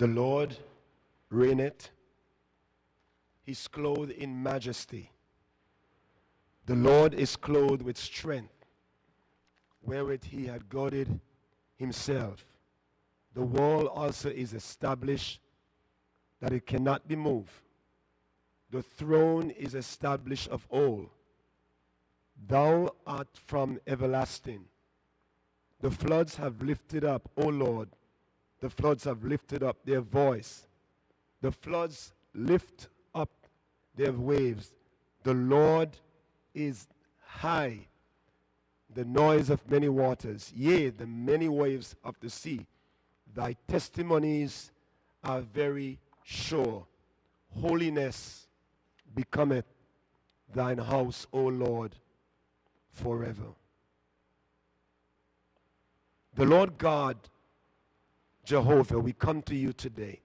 The Lord reigneth. He is clothed in majesty. The Lord is clothed with strength, wherewith he had girded himself. The wall also is established, that it cannot be moved. The throne is established of old. Thou art from everlasting. The floods have lifted up, O Lord. The floods have lifted up their voice. The floods lift up their waves. The Lord is high. The noise of many waters, yea, the many waves of the sea. Thy testimonies are very sure. Holiness becometh thine house, O Lord, forever. The Lord God, Jehovah, we come to you today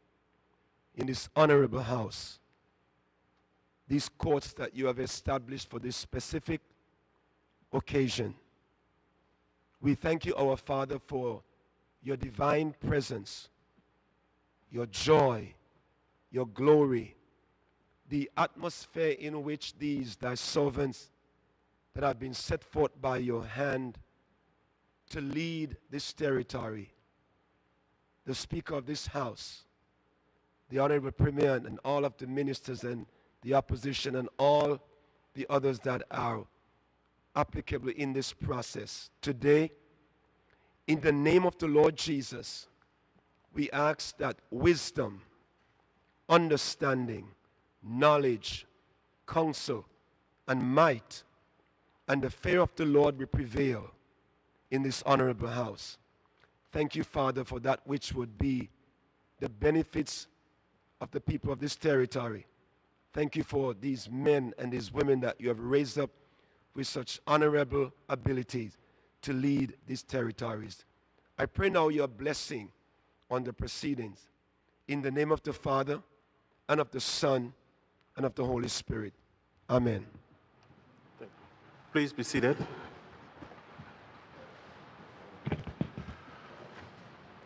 in this honorable house, these courts that you have established for this specific occasion. We thank you, our Father, for your divine presence, your joy, your glory, the atmosphere in which these thy servants that have been set forth by your hand to lead this territory, the Speaker of this House, the Honorable Premier, and all of the ministers and the opposition and all the others that are applicable in this process. Today, in the name of the Lord Jesus, we ask that wisdom, understanding, knowledge, counsel, and might, and the fear of the Lord will prevail in this honorable house. Thank you, Father, for that which would be the benefits of the people of this territory. Thank you for these men and these women that you have raised up with such honorable abilities to lead these territories. I pray now your blessing on the proceedings. In the name of the Father, and of the Son, and of the Holy Spirit. Amen. Please be seated.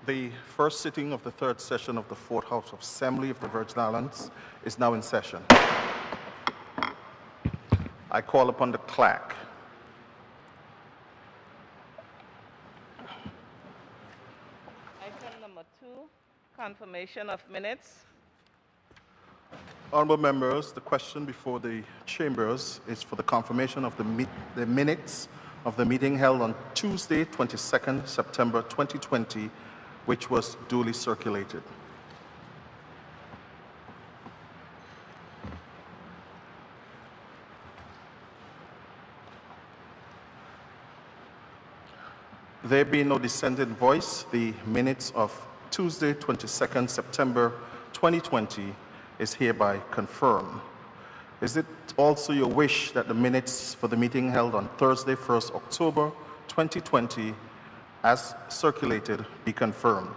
The first sitting of the third session of the Fourth House of Assembly of the Virgin Islands is now in session. I call upon the clerk. Item number 2, confirmation of minutes. Honorable members, the question before the chambers is for the confirmation of the minutes of the meeting held on Tuesday, 22nd September 2020, which was duly circulated. There being no dissenting voice, the minutes of Tuesday, 22nd September 2020 is hereby confirmed. Is it also your wish that the minutes for the meeting held on Thursday, 1st October 2020, as circulated, be confirmed?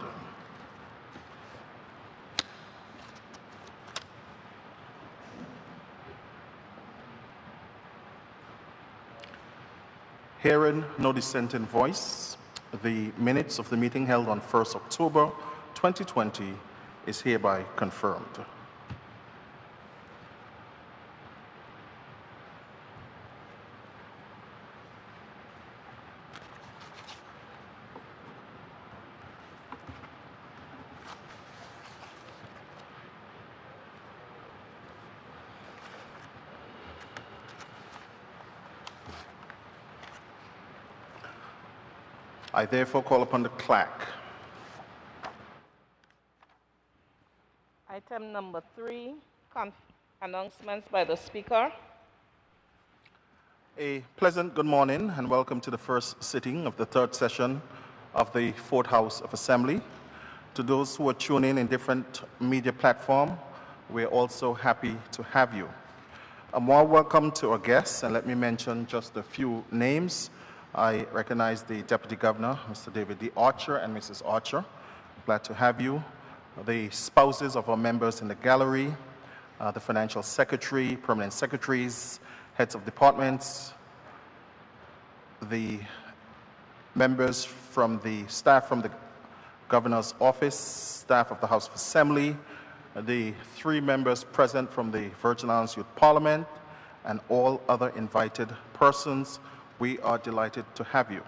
Hearing no dissenting voice, the minutes of the meeting held on 1st October 2020 is hereby confirmed. I therefore call upon the clerk. Item number 3, announcements by the Speaker. A pleasant good morning and welcome to the first sitting of the third session of the Fourth House of Assembly. To those who are tuning in different media platforms, we're also happy to have you. A more welcome to our guests, and let me mention just a few names. I recognize the Deputy Governor, Mr. David D. Archer and Mrs. Archer. Glad to have you. The spouses of our members in the gallery, the Financial Secretary, Permanent Secretaries, heads of departments, the members from the staff from the Governor's Office, staff of the House of Assembly, the 3 members present from the Virgin Islands Youth Parliament, and all other invited persons. We are delighted to have you.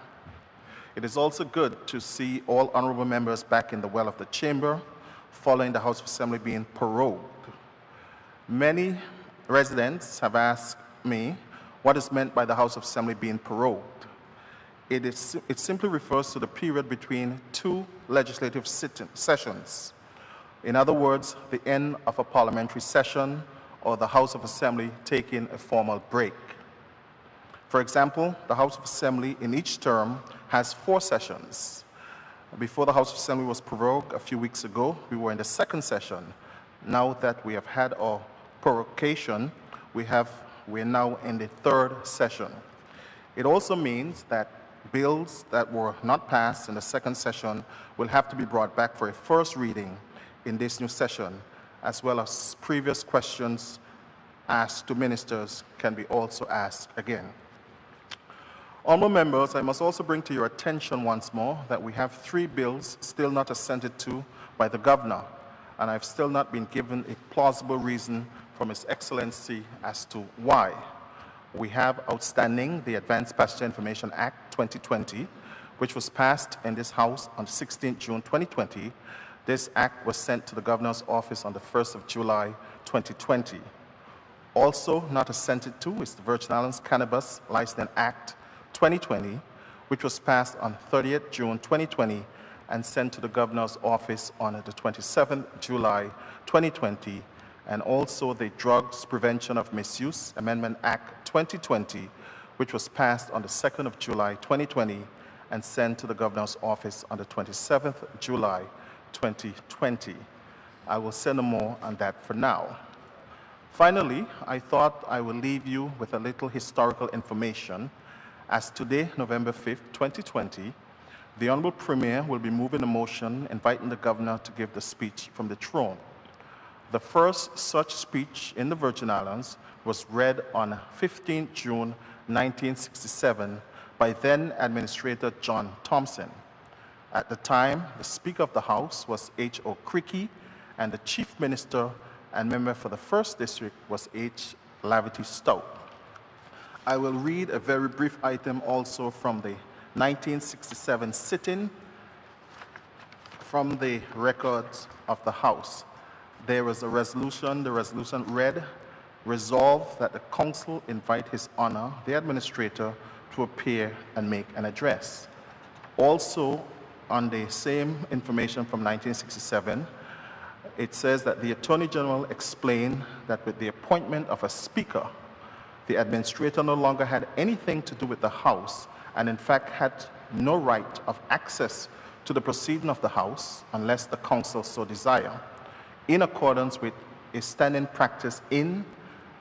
It is also good to see all honorable members back in the well of the chamber following the House of Assembly being prorogued. Many residents have asked me what is meant by the House of Assembly being prorogued. It simply refers to the period between 2 legislative sessions. In other words, the end of a parliamentary session or the House of Assembly taking a formal break. For example, the House of Assembly in each term has 4 sessions. Before the House of Assembly was prorogued a few weeks ago, we were in the 2nd session. Now that we have had our prorogation, we're now in the 3rd session. It also means that bills that were not passed in the 2nd session will have to be brought back for a first reading in this new session, as well as previous questions asked to ministers can be also asked again. Honourable members, I must also bring to your attention once more that we have 3 bills still not assented to by the Governor, and I've still not been given a plausible reason from His Excellency as to why. We have outstanding the Advanced Passenger Information Act 2020, which was passed in this House on 16 June 2020. This act was sent to the Governor's Office on the 1st of July 2020. Also not assented to is the Virgin Islands Cannabis Licensing Act 2020, which was passed on 30th June 2020 and sent to the Governor's Office on the 27th July 2020, and also the Drugs Prevention of Misuse Amendment Act 2020, which was passed on the 2nd of July 2020 and sent to the Governor's Office on the 27th July 2020. I will say no more on that for now. Finally, I thought I would leave you with a little historical information. As today, November 5th, 2020, the Honourable Premier will be moving a motion inviting the Governor to give the speech from the throne. The first such speech in the Virgin Islands was read on 15 June 1967 by then Administrator John Thompson. At the time, the Speaker of the House was H.O. Cricky, and the Chief Minister and member for the 1st District was H. Lavity Stout. I will read a very brief item also from the 1967 sitting from the records of the House. There was a resolution. The resolution read, resolve that the Council invite His Honor, the Administrator, to appear and make an address. Also, on the same information from 1967, it says that the Attorney General explained that with the appointment of a Speaker, the Administrator no longer had anything to do with the House and in fact had no right of access to the proceeding of the House unless the Council so desire, in accordance with a standing practice in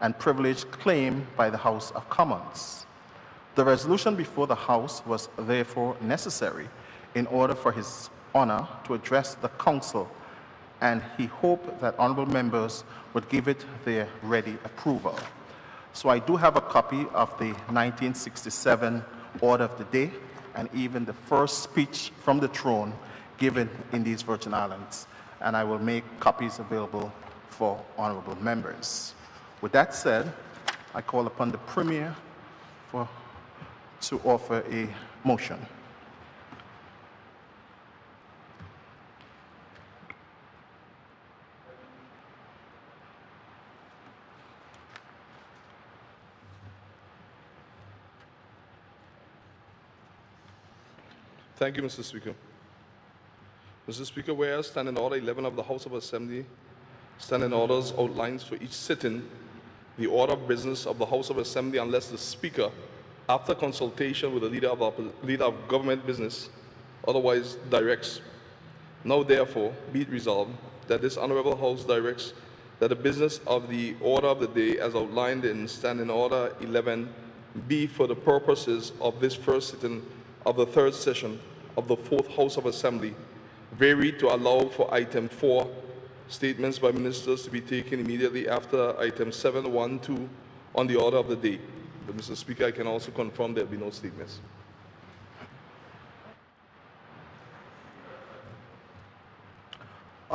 and privilege claimed by the House of Commons. The resolution before the House was therefore necessary in order for His Honor to address the Council, and he hoped that honourable members would give it their ready approval. So I do have a copy of the 1967 Order of the Day and even the first speech from the throne given in these Virgin Islands, and I will make copies available for honourable members. With that said, I call upon the Premier to offer a motion. Thank you, Mr. Speaker. Mr. Speaker, whereas Standing Order 11 of the House of Assembly, Standing Orders outlines for each sitting the order of business of the House of Assembly unless the Speaker, after consultation with the leader of government business, otherwise directs. Now, therefore, be it resolved that this Honourable House directs that the business of the order of the day as outlined in Standing Order 11 be for the purposes of this first sitting of the 3rd session of the 4th House of Assembly, varied to allow for item 4, statements by ministers to be taken immediately after item 7.1.2 on the order of the day. But Mr. Speaker, I can also confirm there will be no statements.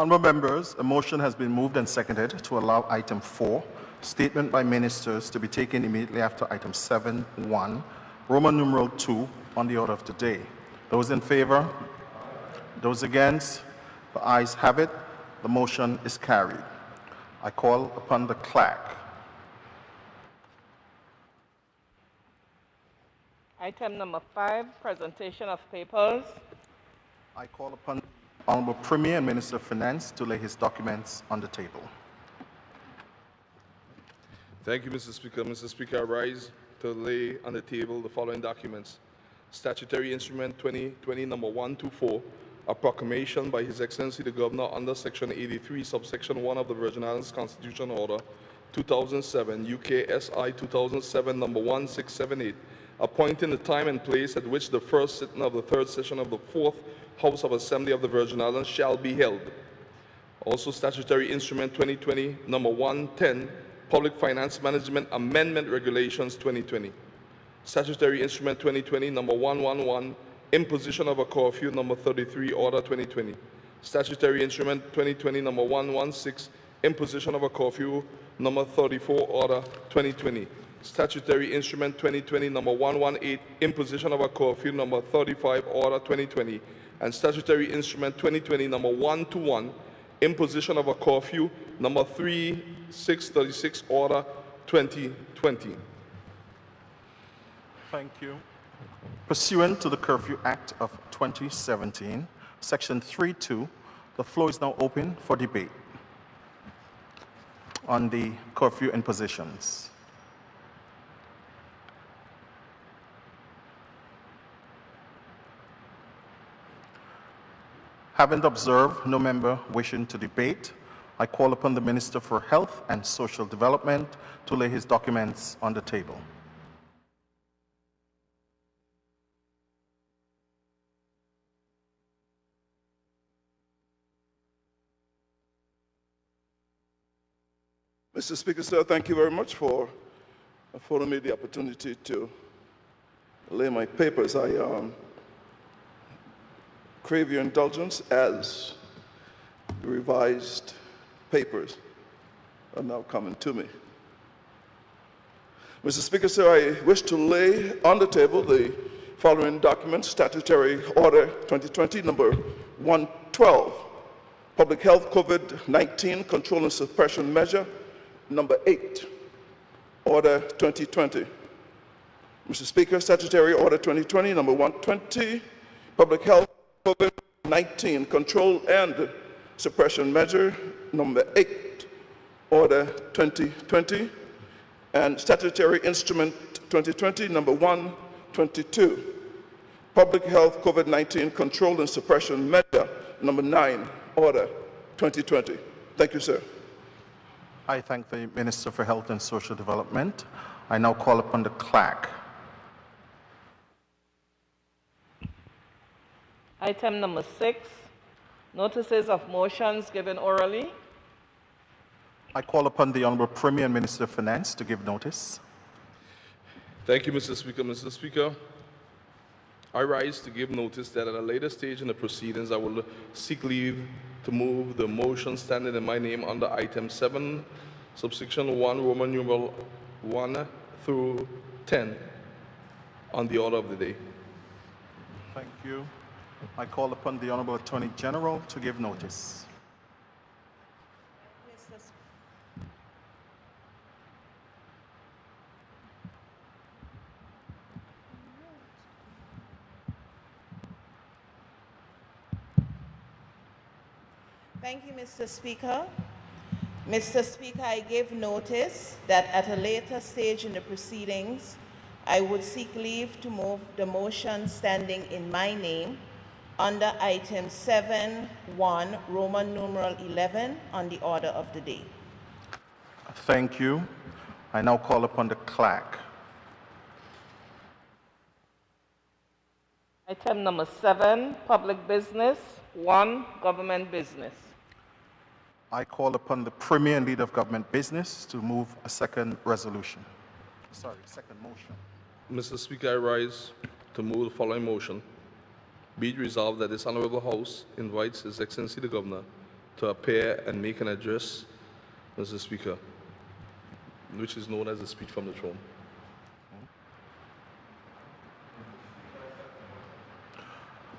Honourable members, a motion has been moved and seconded to allow item 4, statement by ministers, to be taken immediately after item 7.1, Roman numeral 2, on the order of the day. Those in favour? Those against? The ayes have it. The motion is carried. I call upon the clerk. Item number 5, presentation of papers. I call upon Honourable Premier and Minister of Finance to lay his documents on the table. Thank you, Mr. Speaker. Mr. Speaker, I rise to lay on the table the following documents. Statutory Instrument 2020 number 124, a proclamation by His Excellency the Governor under Section 83, subsection 1 of the Virgin Islands Constitutional Order 2007, UKSI 2007 number 1678, appointing the time and place at which the first sitting of the third session of the Fourth House of Assembly of the Virgin Islands shall be held. Also, Statutory Instrument 2020 number 110, Public Finance Management Amendment Regulations 2020. Statutory Instrument 2020 number 111, Imposition of a Curfew number 33, Order 2020. Statutory Instrument 2020 number 116, Imposition of a Curfew number 34, Order 2020. Statutory Instrument 2020 number 118, Imposition of a Curfew number 35, Order 2020. And Statutory Instrument 2020 number 121, Imposition of a Curfew number 3636, Order 2020. Thank you. Pursuant to the Curfew Act of 2017, Section 3.2, the floor is now open for debate on the curfew impositions. Having observed no member wishing to debate, I call upon the Minister for Health and Social Development to lay his documents on the table. Mr. Speaker, sir, thank you very much for affording me the opportunity to lay my papers. I crave your indulgence as the revised papers are now coming to me. Mr. Speaker, sir, I wish to lay on the table the following documents: Statutory Order 2020 number 112, Public Health COVID-19 Control and Suppression Measure number 8, Order 2020. Mr. Speaker, Statutory Order 2020 number 120, Public Health COVID-19 Control and Suppression Measure number 8, Order 2020, and Statutory Instrument 2020 number 122, Public Health COVID-19 Control and Suppression Measure number 9, Order 2020. Thank you, sir. I thank the Minister for Health and Social Development. I now call upon the clerk. Item number 6, notices of motions given orally. I call upon the Honourable Premier and Minister of Finance to give notice. Thank you, Mr. Speaker. Mr. Speaker, I rise to give notice that at a later stage in the proceedings, I will seek leave to move the motion standing in my name under item 7, subsection 1, Roman numeral 1 through 10 on the order of the day. Thank you. I call upon the Honourable Attorney General to give notice. Thank you, Mr. Speaker. Mr. Speaker, I give notice that at a later stage in the proceedings, I would seek leave to move the motion standing in my name under item 7.1, Roman numeral 11, on the order of the day. Thank you. I now call upon the clerk. Item number 7, public business. 1, government business. I call upon the Premier and Leader of Government Business to move a second motion. Mr. Speaker, I rise to move the following motion. Be it resolved that this Honourable House invites His Excellency the Governor to appear and make an address, Mr. Speaker, which is known as a speech from the throne.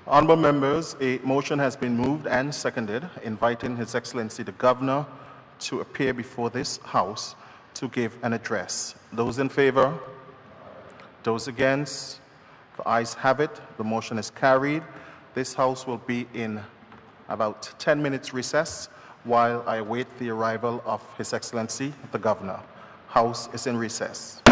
Honourable members, a motion has been moved and seconded inviting His Excellency the Governor to appear before this House to give an address. Those in favour? Those against? The ayes have it. The motion is carried. This House will be in about 10 minutes recess while I await the arrival of His Excellency the Governor. House is in recess.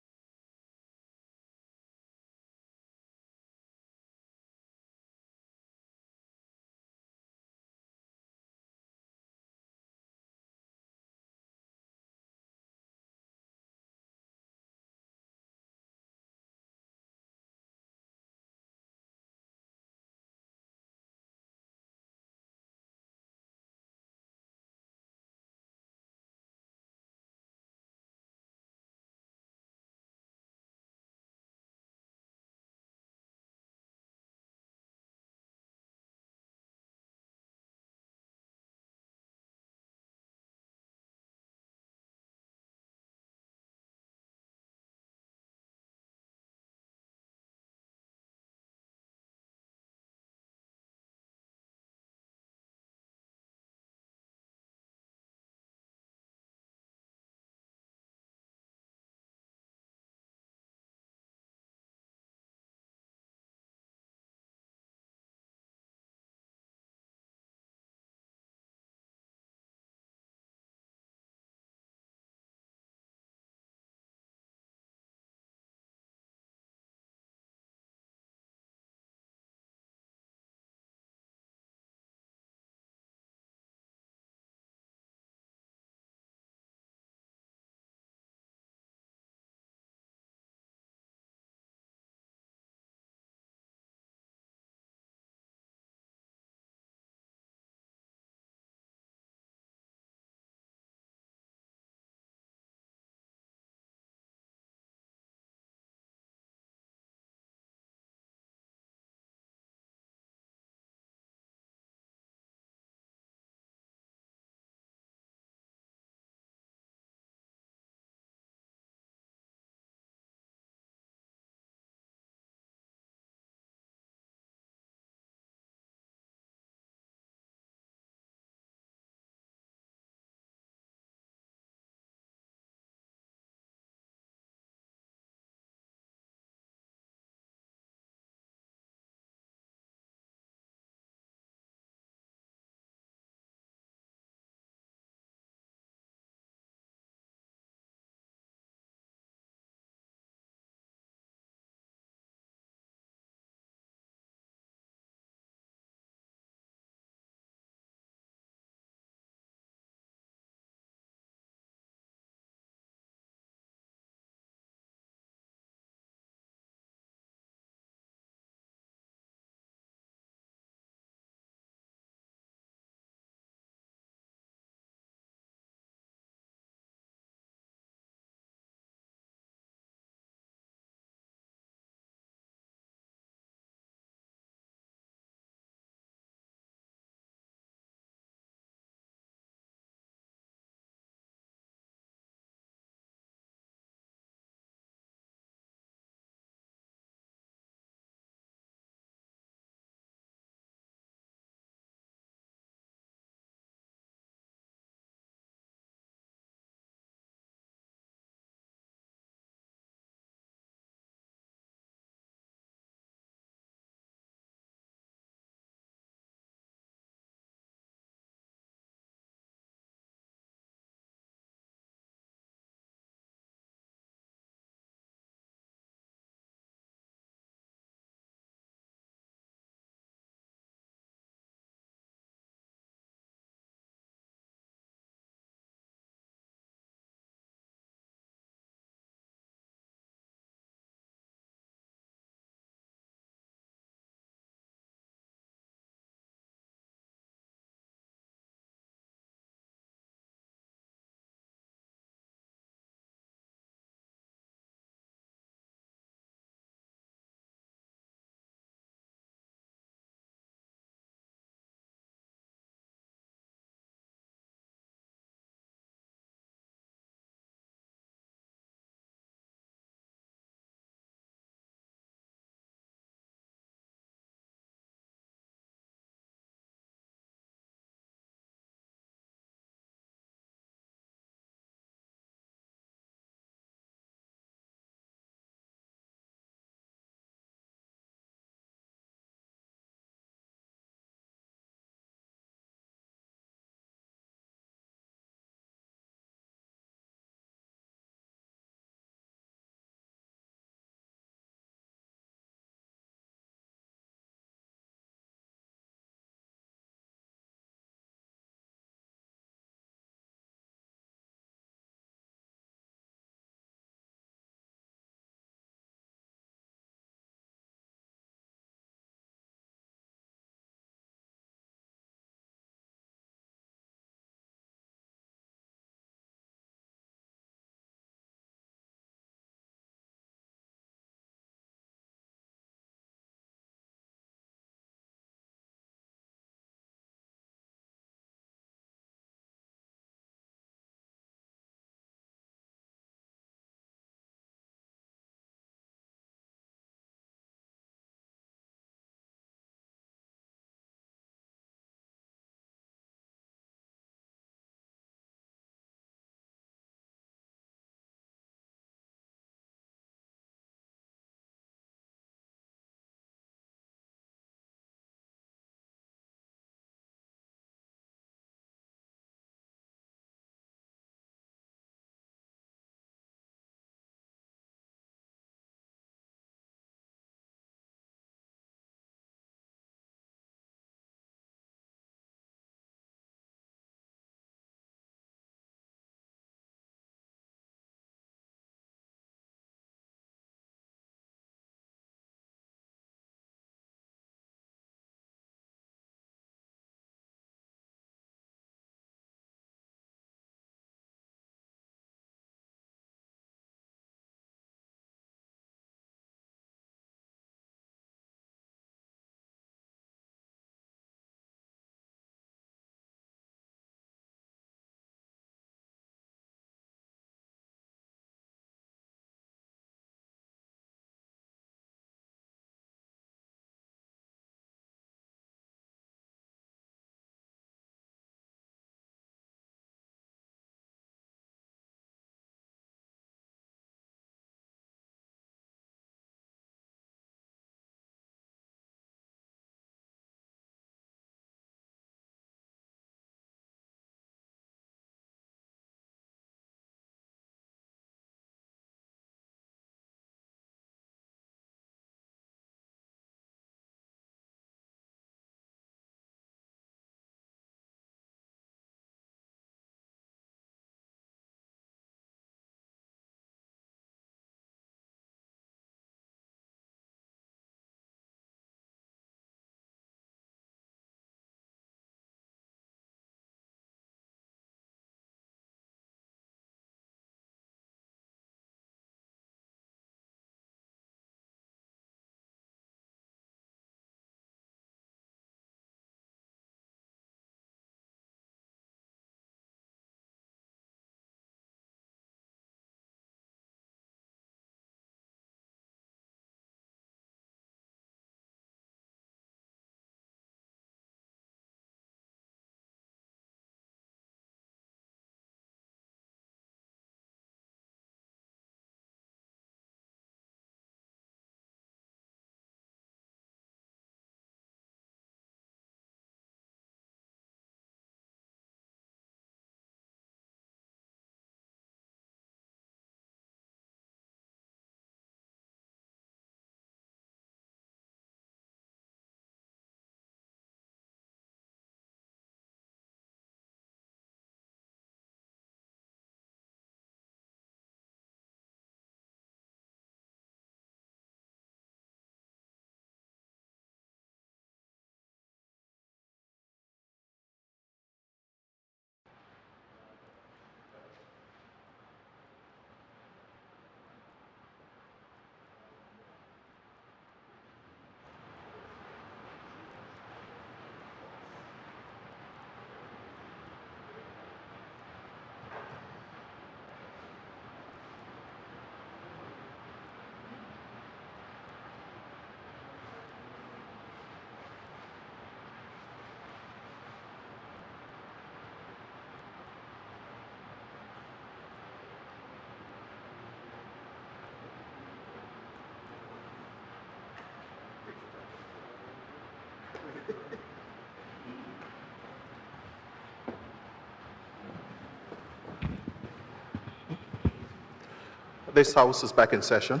This House is back in session.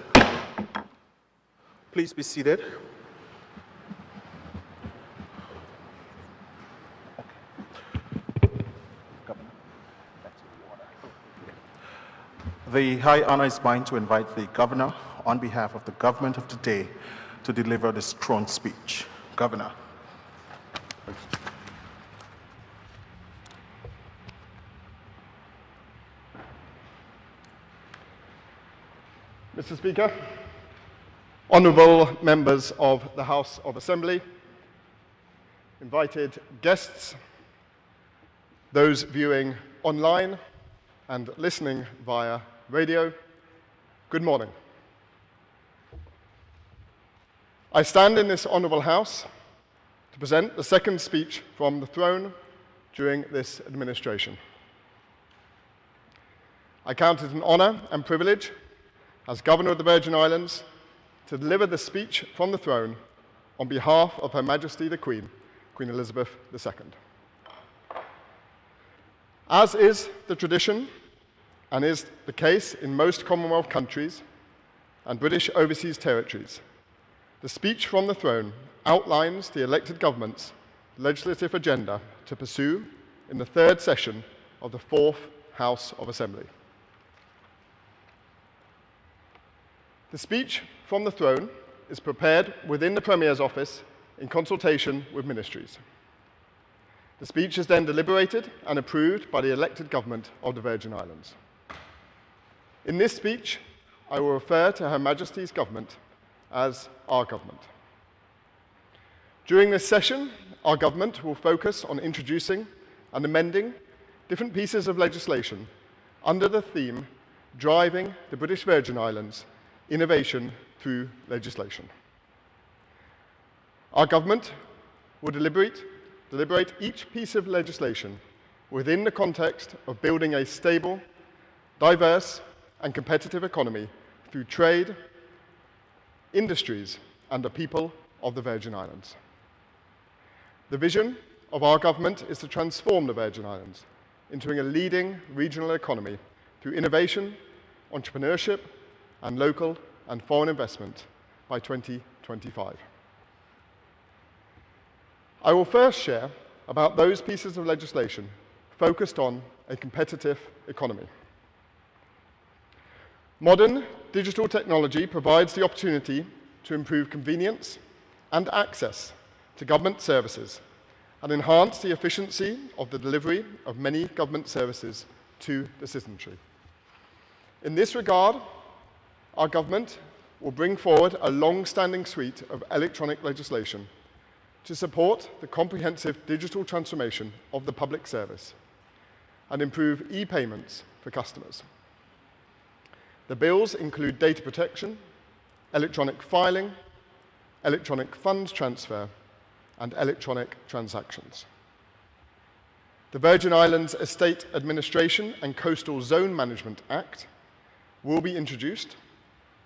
Please be seated. The High Honor is mine to invite the Governor, on behalf of the government of today, to deliver this throne speech. Governor. Mr. Speaker, honourable members of the House of Assembly, invited guests, those viewing online and listening via radio, good morning. I stand in this honourable House to present the second speech from the throne during this administration. I count it an honour and privilege as Governor of the Virgin Islands to deliver the speech from the throne on behalf of Her Majesty the Queen, Queen Elizabeth II. As is the tradition and is the case in most Commonwealth countries and British overseas territories, the speech from the throne outlines the elected government's legislative agenda to pursue in the third session of the Fourth House of Assembly. The speech from the throne is prepared within the Premier's office in consultation with ministries. The speech is then deliberated and approved by the elected government of the Virgin Islands. In this speech, I will refer to Her Majesty's government as our government. During this session, our government will focus on introducing and amending different pieces of legislation under the theme Driving the British Virgin Islands Innovation through Legislation. Our government will deliberate each piece of legislation within the context of building a stable, diverse, and competitive economy through trade, industries, and the people of the Virgin Islands. The vision of our government is to transform the Virgin Islands into a leading regional economy through innovation, entrepreneurship, and local and foreign investment by 2025. I will first share about those pieces of legislation focused on a competitive economy. Modern digital technology provides the opportunity to improve convenience and access to government services and enhance the efficiency of the delivery of many government services to the citizenry. In this regard, our government will bring forward a long-standing suite of electronic legislation to support the comprehensive digital transformation of the public service and improve e-payments for customers. The bills include data protection, electronic filing, electronic funds transfer, and electronic transactions. The Virgin Islands Estate Administration and Coastal Zone Management Act will be introduced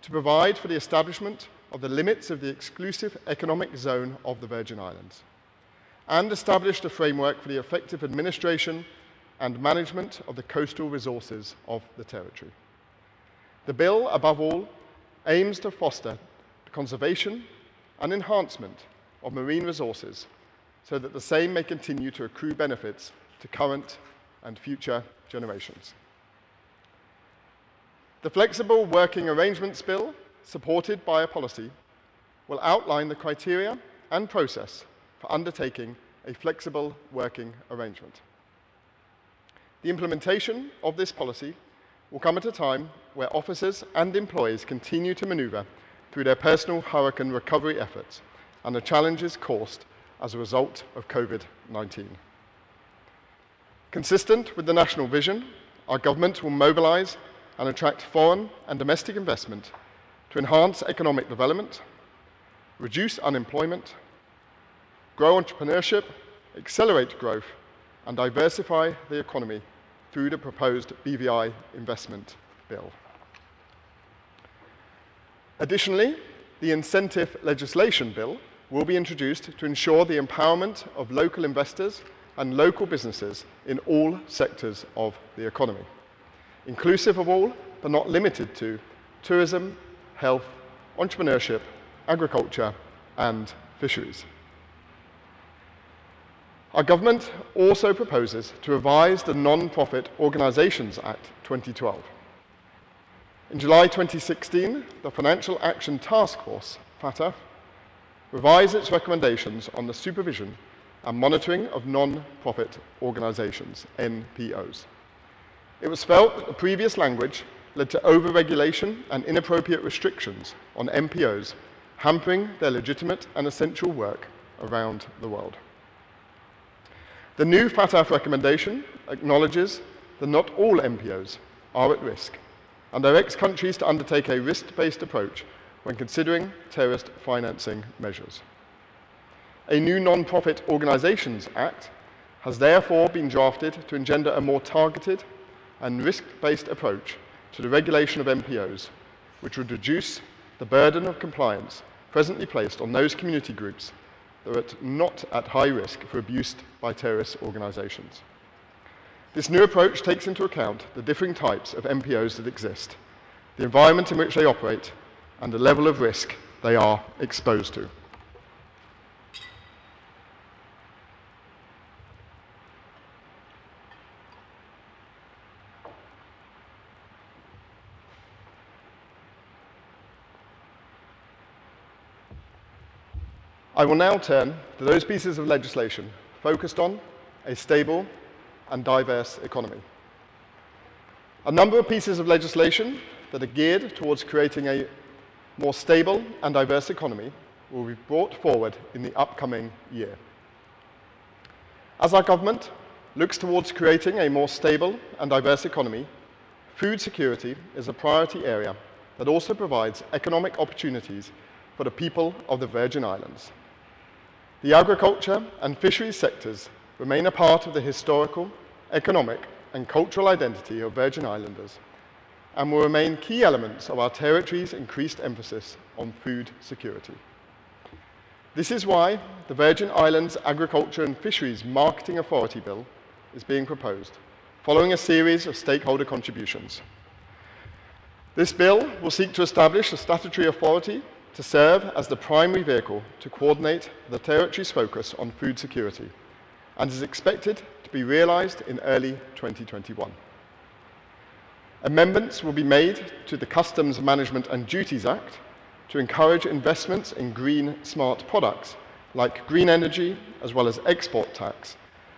to provide for the establishment of the limits of the exclusive economic zone of the Virgin Islands and establish the framework for the effective administration and management of the coastal resources of the territory. The bill, above all, aims to foster the conservation and enhancement of marine resources so that the same may continue to accrue benefits to current and future generations. The Flexible Working Arrangements Bill, supported by a policy, will outline the criteria and process for undertaking a flexible working arrangement. The implementation of this policy will come at a time where officers and employees continue to manoeuvre through their personal hurricane recovery efforts and the challenges caused as a result of COVID-19. Consistent with the national vision, our government will mobilise and attract foreign and domestic investment to enhance economic development, reduce unemployment, grow entrepreneurship, accelerate growth, and diversify the economy through the proposed BVI investment bill. Additionally, the Incentive Legislation Bill will be introduced to ensure the empowerment of local investors and local businesses in all sectors of the economy, inclusive of all, but not limited to, tourism, health, entrepreneurship, agriculture, and fisheries. Our government also proposes to revise the Non-Profit Organisations Act 2012. In July 2016, the Financial Action Task Force, FATF, revised its recommendations on the supervision and monitoring of non-profit organisations, NPOs. It was felt that the previous language led to over-regulation and inappropriate restrictions on NPOs, hampering their legitimate and essential work around the world. The new FATF recommendation acknowledges that not all NPOs are at risk and directs countries to undertake a risk-based approach when considering terrorist financing measures. A new Non-Profit Organisations Act has therefore been drafted to engender a more targeted and risk-based approach to the regulation of NPOs, which would reduce the burden of compliance presently placed on those community groups that are not at high risk for abuse by terrorist organisations. This new approach takes into account the differing types of NPOs that exist, the environment in which they operate, and the level of risk they are exposed to. I will now turn to those pieces of legislation focused on a stable and diverse economy. A number of pieces of legislation that are geared towards creating a more stable and diverse economy will be brought forward in the upcoming year. As our government looks towards creating a more stable and diverse economy, food security is a priority area that also provides economic opportunities for the people of the Virgin Islands. The agriculture and fisheries sectors remain a part of the historical, economic, and cultural identity of Virgin Islanders and will remain key elements of our territory's increased emphasis on food security. This is why the Virgin Islands Agriculture and Fisheries Marketing Authority Bill is being proposed, following a series of stakeholder contributions. This bill will seek to establish a statutory authority to serve as the primary vehicle to coordinate the territory's focus on food security, and is expected to be realised in early 2021. Amendments will be made to the Customs Management and Duties Act to encourage investments in green smart products like green energy as well as export tax,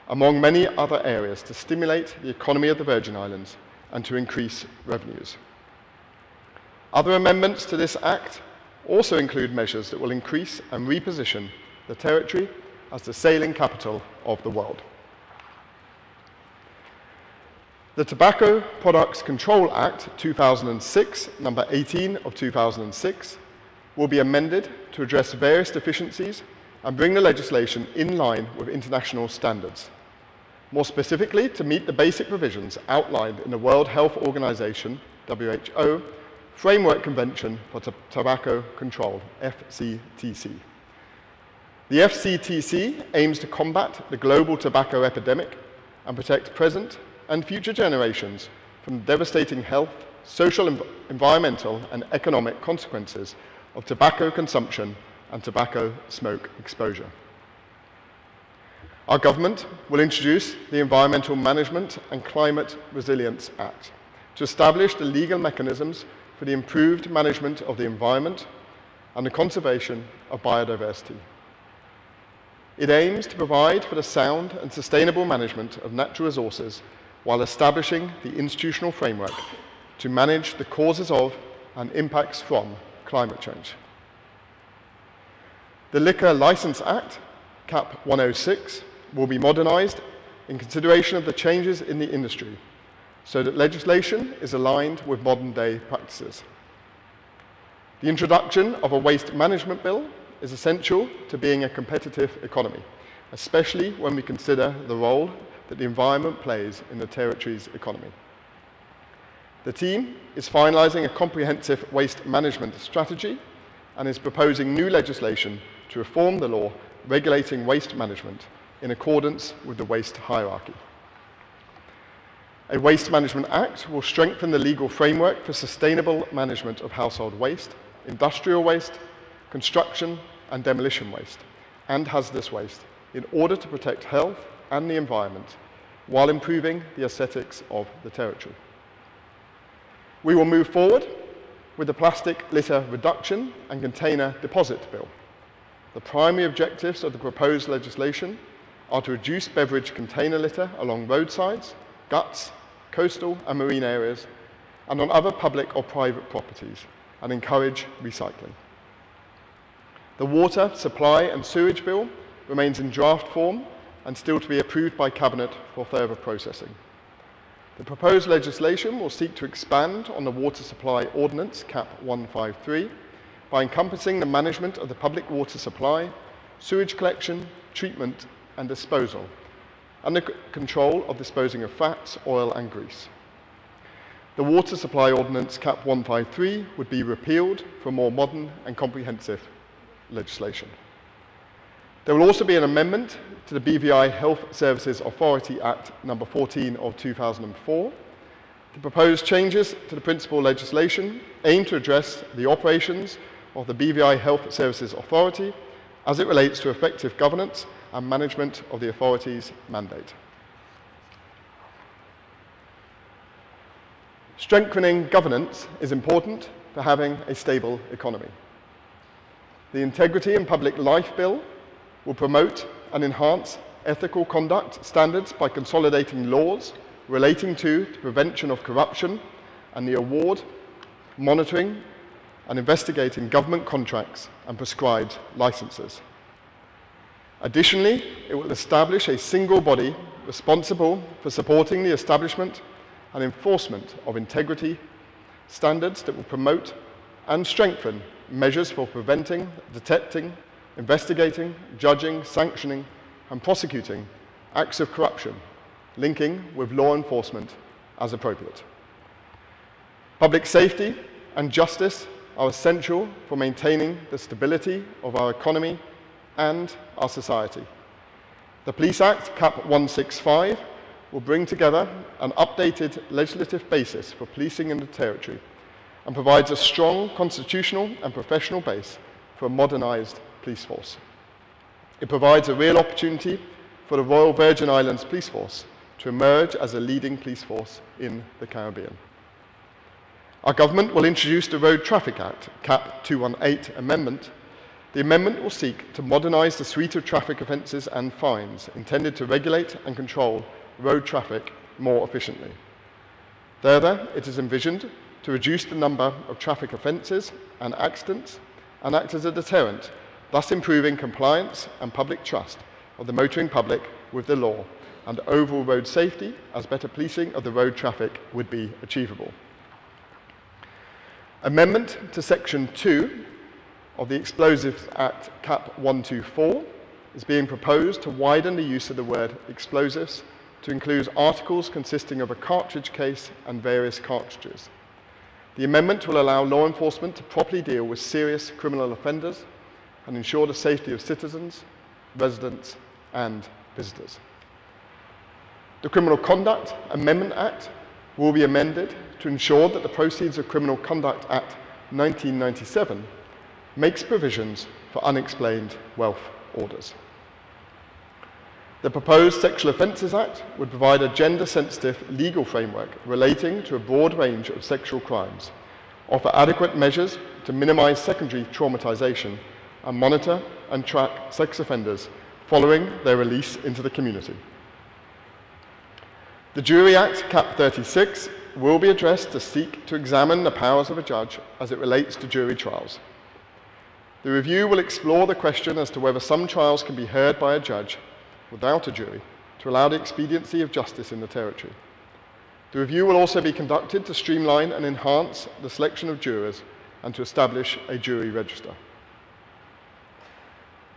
among many other areas to stimulate the economy of the Virgin Islands and to increase revenues. Other amendments to this Act also include measures that will increase and reposition the territory as the sailing capital of the world. The Tobacco Products Control Act 2006, number 18 of 2006, will be amended to address various deficiencies and bring the legislation in line with international standards. More specifically, to meet the basic provisions outlined in the World Health Organization, WHO, Framework Convention for Tobacco Control, FCTC. The FCTC aims to combat the global tobacco epidemic and protect present and future generations from the devastating health, social, environmental, and economic consequences of tobacco consumption and tobacco smoke exposure. Our government will introduce the Environmental Management and Climate Resilience Act to establish the legal mechanisms for the improved management of the environment and the conservation of biodiversity. It aims to provide for the sound and sustainable management of natural resources while establishing the institutional framework to manage the causes of and impacts from climate change. The Liquor Licence Act, Cap 106, will be modernised in consideration of the changes in the industry so that legislation is aligned with modern-day practices. The introduction of a waste management bill is essential to being a competitive economy, especially when we consider the role that the environment plays in the territory's economy. The team is finalising a comprehensive waste management strategy and is proposing new legislation to reform the law regulating waste management in accordance with the waste hierarchy. A Waste Management Act will strengthen the legal framework for sustainable management of household waste, industrial waste, construction and demolition waste, and hazardous waste in order to protect health and the environment while improving the aesthetics of the territory. We will move forward with the Plastic Litter Reduction and Container Deposit Bill. The primary objectives of the proposed legislation are to reduce beverage container litter along roadsides, guts, coastal and marine areas, and on other public or private properties, and encourage recycling. The Water, Supply and Sewerage Bill remains in draft form and still to be approved by Cabinet for further processing. The proposed legislation will seek to expand on the Water Supply Ordinance, CAP 153, by encompassing the management of the public water supply, sewage collection, treatment and disposal, and the control of disposing of fats, oil and grease. The Water Supply Ordinance, CAP 153, would be repealed for more modern and comprehensive legislation. There will also be an amendment to the BVI Health Services Authority Act No. 14 of 2004. The proposed changes to the principal legislation aim to address the operations of the BVI Health Services Authority as it relates to effective governance and management of the authority's mandate. Strengthening governance is important for having a stable economy. The Integrity in Public Life Bill will promote and enhance ethical conduct standards by consolidating laws relating to the prevention of corruption and the award, monitoring and investigating government contracts and prescribed licenses. Additionally, it will establish a single body responsible for supporting the establishment and enforcement of integrity standards that will promote and strengthen measures for preventing, detecting, investigating, judging, sanctioning, and prosecuting acts of corruption, linking with law enforcement as appropriate. Public safety and justice are essential for maintaining the stability of our economy and our society. The Police Act, CAP 165, will bring together an updated legislative basis for policing in the territory and provides a strong constitutional and professional base for a modernised police force. It provides a real opportunity for the Royal Virgin Islands Police Force to emerge as a leading police force in the Caribbean. Our government will introduce the Road Traffic Act, CAP 218 amendment. The amendment will seek to modernise the suite of traffic offences and fines intended to regulate and control road traffic more efficiently. Further, it is envisioned to reduce the number of traffic offences and accidents and act as a deterrent, thus improving compliance and public trust of the motoring public with the law and overall road safety, as better policing of the road traffic would be achievable. Amendment to Section 2 of the Explosives Act, CAP 124, is being proposed to widen the use of the word explosives to include articles consisting of a cartridge case and various cartridges. The amendment will allow law enforcement to properly deal with serious criminal offenders and ensure the safety of citizens, residents, and visitors. The Criminal Conduct Amendment Act will be amended to ensure that the Proceeds of Criminal Conduct Act 1997 makes provisions for unexplained wealth orders. The proposed Sexual Offences Act would provide a gender-sensitive legal framework relating to a broad range of sexual crimes, offer adequate measures to minimise secondary traumatisation, and monitor and track sex offenders following their release into the community. The Jury Act, CAP 36, will be addressed to seek to examine the powers of a judge as it relates to jury trials. The review will explore the question as to whether some trials can be heard by a judge without a jury to allow the expediency of justice in the territory. The review will also be conducted to streamline and enhance the selection of jurors and to establish a jury register.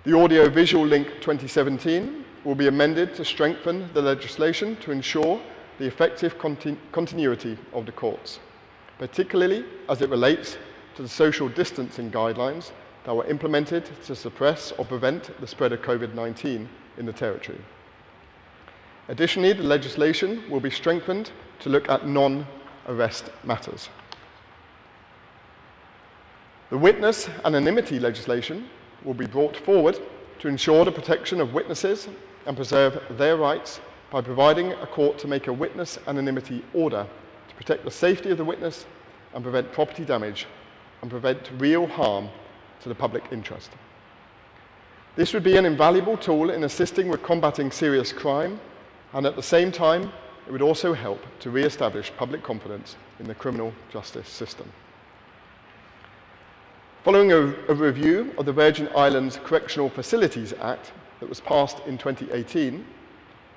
The Audio-Visual Link 2017 will be amended to strengthen the legislation to ensure the effective continuity of the courts, particularly as it relates to the social distancing guidelines that were implemented to suppress or prevent the spread of COVID-19 in the territory. Additionally, the legislation will be strengthened to look at non-arrest matters. The witness anonymity legislation will be brought forward to ensure the protection of witnesses and preserve their rights by providing a court to make a witness anonymity order to protect the safety of the witness and prevent property damage and prevent real harm to the public interest. This would be an invaluable tool in assisting with combating serious crime, and at the same time, it would also help to re-establish public confidence in the criminal justice system. Following a review of the Virgin Islands Correctional Facilities Act that was passed in 2018,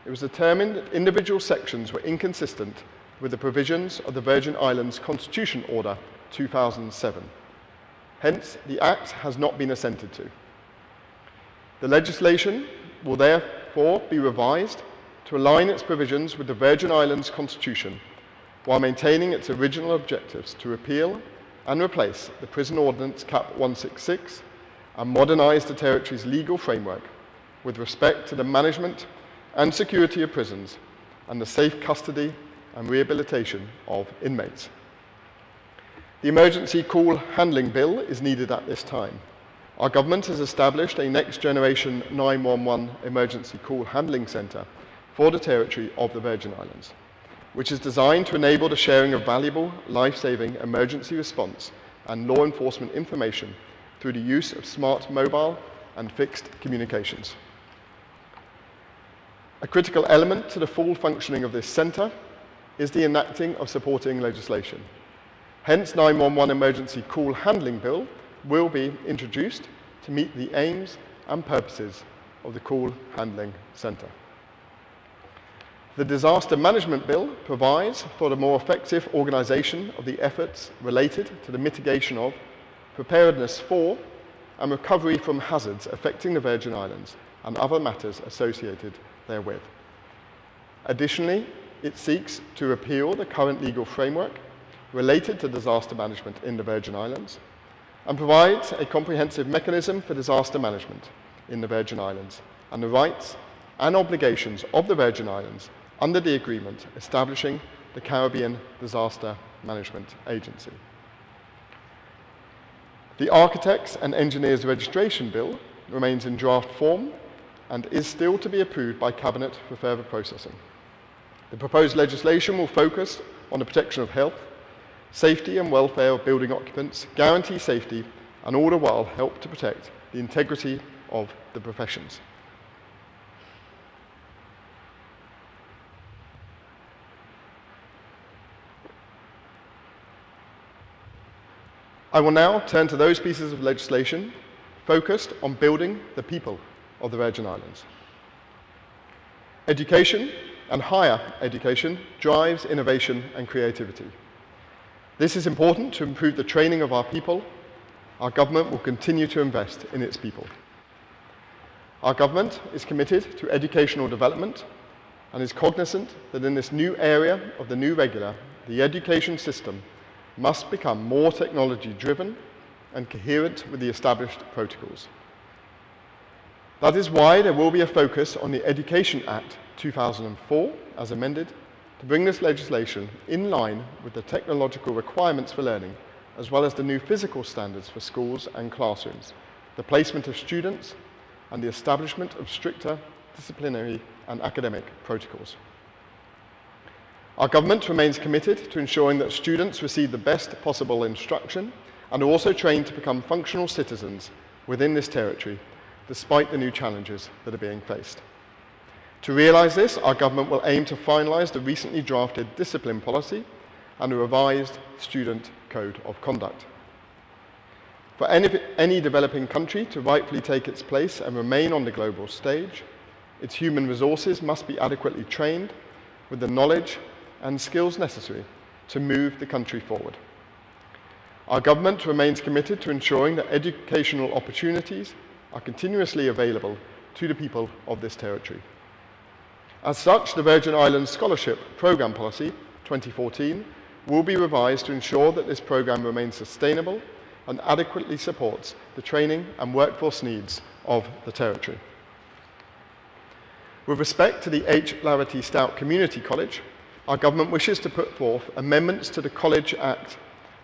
it was determined that individual sections were inconsistent with the provisions of the Virgin Islands Constitution Order 2007. Hence, the Act has not been assented to. The legislation will therefore be revised to align its provisions with the Virgin Islands Constitution while maintaining its original objectives to repeal and replace the Prison Ordinance Cap 166 and modernise the territory's legal framework with respect to the management and security of prisons and the safe custody and rehabilitation of inmates. The Emergency Call Handling Bill is needed at this time. Our government has established a next-generation 911 emergency call handling centre for the territory of the Virgin Islands, which is designed to enable the sharing of valuable, life-saving emergency response and law enforcement information through the use of smart mobile and fixed communications. A critical element to the full functioning of this centre is the enacting of supporting legislation. Hence, 911 Emergency Call Handling Bill will be introduced to meet the aims and purposes of the Call Handling Centre. The Disaster Management Bill provides for the more effective organisation of the efforts related to the mitigation of, preparedness for, and recovery from hazards affecting the Virgin Islands and other matters associated therewith. Additionally, it seeks to repeal the current legal framework related to disaster management in the Virgin Islands and provides a comprehensive mechanism for disaster management in the Virgin Islands and the rights and obligations of the Virgin Islands under the agreement establishing the Caribbean Disaster Management Agency. The Architects and Engineers Registration Bill remains in draft form and is still to be approved by Cabinet for further processing. The proposed legislation will focus on the protection of health, safety and welfare of building occupants, guarantee safety, and all the while help to protect the integrity of the professions. I will now turn to those pieces of legislation focused on building the people of the Virgin Islands. Education and higher education drives innovation and creativity. This is important to improve the training of our people. Our government will continue to invest in its people. Our government is committed to educational development and is cognizant that in this new area of the new regular, the education system must become more technology-driven and coherent with the established protocols. That is why there will be a focus on the Education Act 2004, as amended, to bring this legislation in line with the technological requirements for learning, as well as the new physical standards for schools and classrooms, the placement of students, and the establishment of stricter disciplinary and academic protocols. Our government remains committed to ensuring that students receive the best possible instruction and are also trained to become functional citizens within this territory, despite the new challenges that are being faced. To realise this, our government will aim to finalise the recently drafted discipline policy and a revised student code of conduct. For any developing country to rightfully take its place and remain on the global stage, its human resources must be adequately trained with the knowledge and skills necessary to move the country forward. Our government remains committed to ensuring that educational opportunities are continuously available to the people of this territory. As such, the Virgin Islands Scholarship Programme Policy 2014 will be revised to ensure that this programme remains sustainable and adequately supports the training and workforce needs of the Territory. With respect to the H. Larity Stout Community College, our government wishes to put forth amendments to the College Act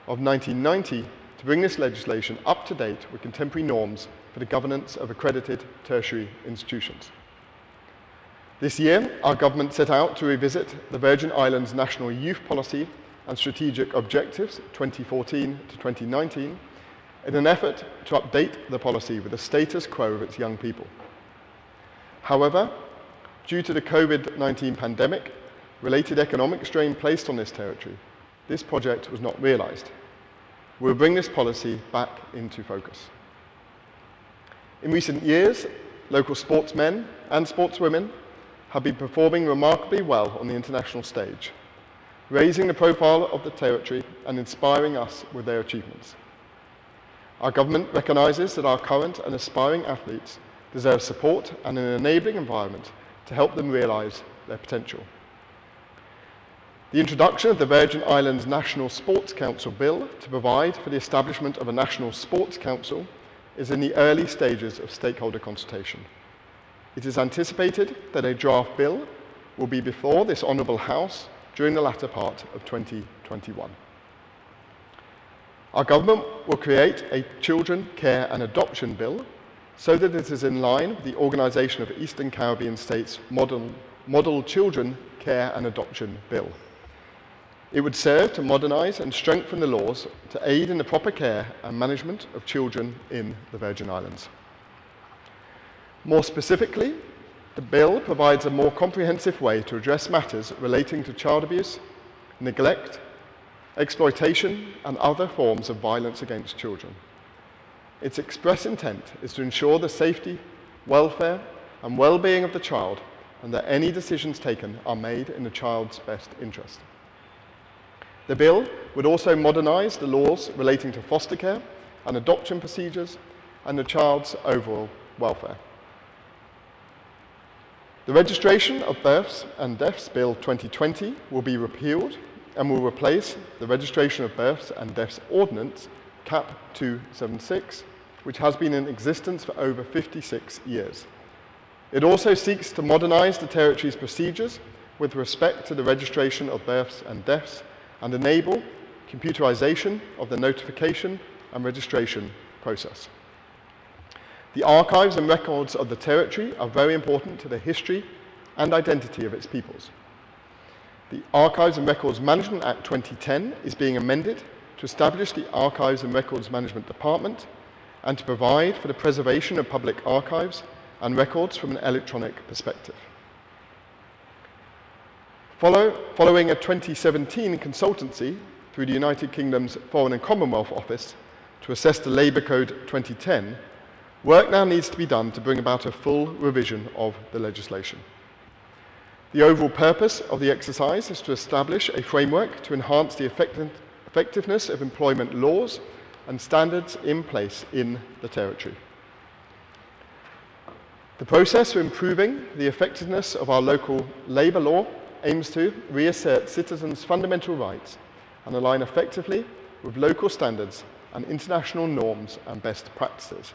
of 1990 to bring this legislation up to date with contemporary norms for the governance of accredited tertiary institutions. This year, our government set out to revisit the Virgin Islands National Youth Policy and Strategic Objectives 2014 to 2019 in an effort to update the policy with the status quo of its young people. However, due to the COVID-19 pandemic, related economic strain placed on this territory, this project was not realised. We'll bring this policy back into focus. In recent years, local sportsmen and sportswomen have been performing remarkably well on the international stage, raising the profile of the territory and inspiring us with their achievements. Our government recognises that our current and aspiring athletes deserve support and an enabling environment to help them realise their potential. The introduction of the Virgin Islands National Sports Council Bill to provide for the establishment of a National Sports Council is in the early stages of stakeholder consultation. It is anticipated that a draft bill will be before this Honourable House during the latter part of 2021. Our government will create a Children, Care and Adoption Bill so that it is in line with the Organisation of Eastern Caribbean States Model Children, Care and Adoption Bill. It would serve to modernise and strengthen the laws to aid in the proper care and management of children in the Virgin Islands. More specifically, the bill provides a more comprehensive way to address matters relating to child abuse, neglect, exploitation and other forms of violence against children. Its express intent is to ensure the safety, welfare and well-being of the child and that any decisions taken are made in the child's best interest. The bill would also modernise the laws relating to foster care and adoption procedures and the child's overall welfare. The Registration of Births and Deaths Bill 2020 will be repealed and will replace the Registration of Births and Deaths Ordinance, CAP 276, which has been in existence for over 56 years. It also seeks to modernise the Territory's procedures with respect to the registration of births and deaths and enable computerisation of the notification and registration process. The archives and records of the Territory are very important to the history and identity of its peoples. The Archives and Records Management Act 2010 is being amended to establish the Archives and Records Management Department and to provide for the preservation of public archives and records from an electronic perspective. Following a 2017 consultancy through the United Kingdom's Foreign and Commonwealth Office to assess the Labour Code 2010, work now needs to be done to bring about a full revision of the legislation. The overall purpose of the exercise is to establish a framework to enhance the effectiveness of employment laws and standards in place in the Territory. The process for improving the effectiveness of our local labour law aims to reassert citizens' fundamental rights and align effectively with local standards and international norms and best practices.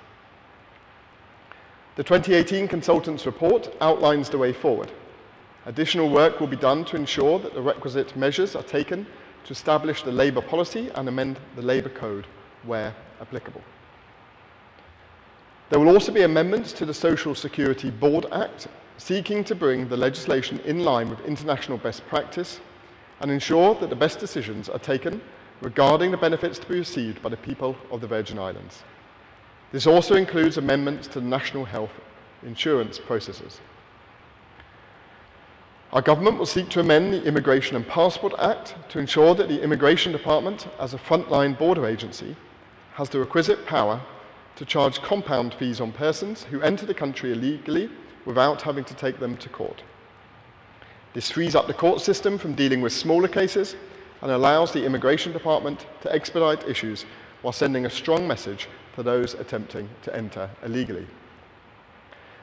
The 2018 Consultants Report outlines the way forward. Additional work will be done to ensure that the requisite measures are taken to establish the labour policy and amend the Labour Code where applicable. There will also be amendments to the Social Security Board Act, seeking to bring the legislation in line with international best practice and ensure that the best decisions are taken regarding the benefits to be received by the people of the Virgin Islands. This also includes amendments to the national health insurance processes. Our government will seek to amend the Immigration and Passport Act to ensure that the Immigration Department, as a frontline border agency, has the requisite power to charge compound fees on persons who enter the country illegally without having to take them to court. This frees up the court system from dealing with smaller cases and allows the Immigration Department to expedite issues while sending a strong message to those attempting to enter illegally.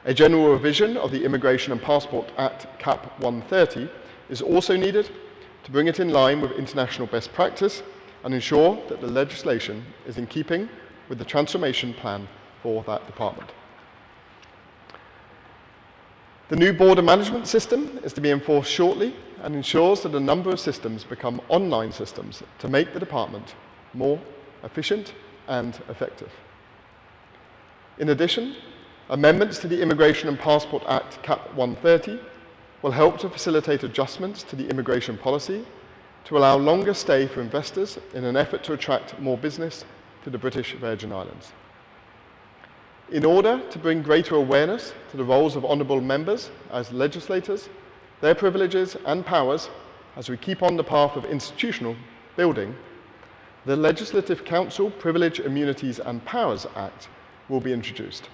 A general revision of the Immigration and Passport Act CAP 130 is also needed to bring it in line with international best practice and ensure that the legislation is in keeping with the transformation plan for that department. The new border management system is to be enforced shortly and ensures that a number of systems become online systems to make the department more efficient and effective. In addition, amendments to the Immigration and Passport Act Cap 130 will help to facilitate adjustments to the immigration policy to allow longer stay for investors in an effort to attract more business to the British Virgin Islands. In order to bring greater awareness to the roles of honourable members as legislators, their privileges and powers as we keep on the path of institutional building, the Legislative Council Privilege, Immunities and Powers Act will be introduced.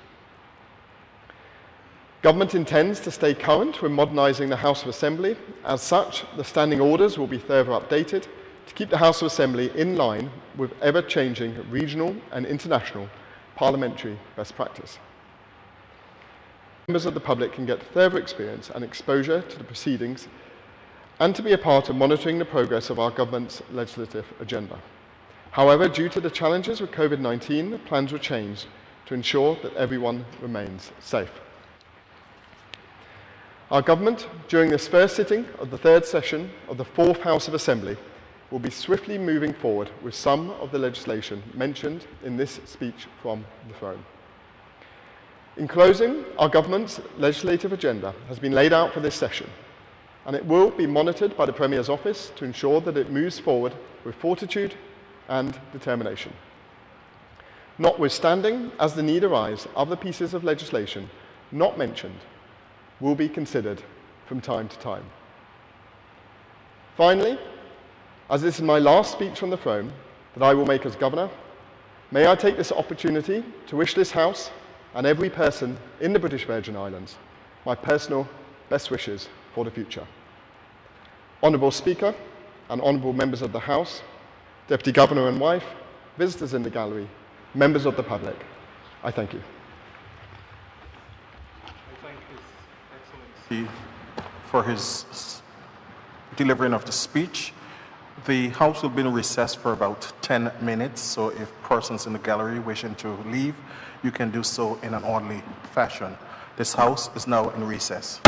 Government intends to stay current with modernising the House of Assembly. As such, the standing orders will be further updated to keep the House of Assembly in line with ever-changing regional and international parliamentary best practice. Members of the public can get further experience and exposure to the proceedings and to be a part of monitoring the progress of our government's legislative agenda. However, due to the challenges with COVID-19, plans were changed to ensure that everyone remains safe. Our government, during this first sitting of the third session of the fourth House of Assembly, will be swiftly moving forward with some of the legislation mentioned in this speech from the throne. In closing, our government's legislative agenda has been laid out for this session, and it will be monitored by the Premier's office to ensure that it moves forward with fortitude and determination. Notwithstanding, as the need arises, other pieces of legislation not mentioned will be considered from time to time. Finally, as this is my last speech from the throne that I will make as Governor, may I take this opportunity to wish this House and every person in the British Virgin Islands my personal best wishes for the future. Honourable Speaker and honourable members of the House, Deputy Governor and wife, visitors in the gallery, members of the public, I thank you. I thank His Excellency for his delivering of the speech. The House will be in recess for about 10 minutes, so if persons in the gallery wishing to leave, you can do so in an orderly fashion. This House is now in recess.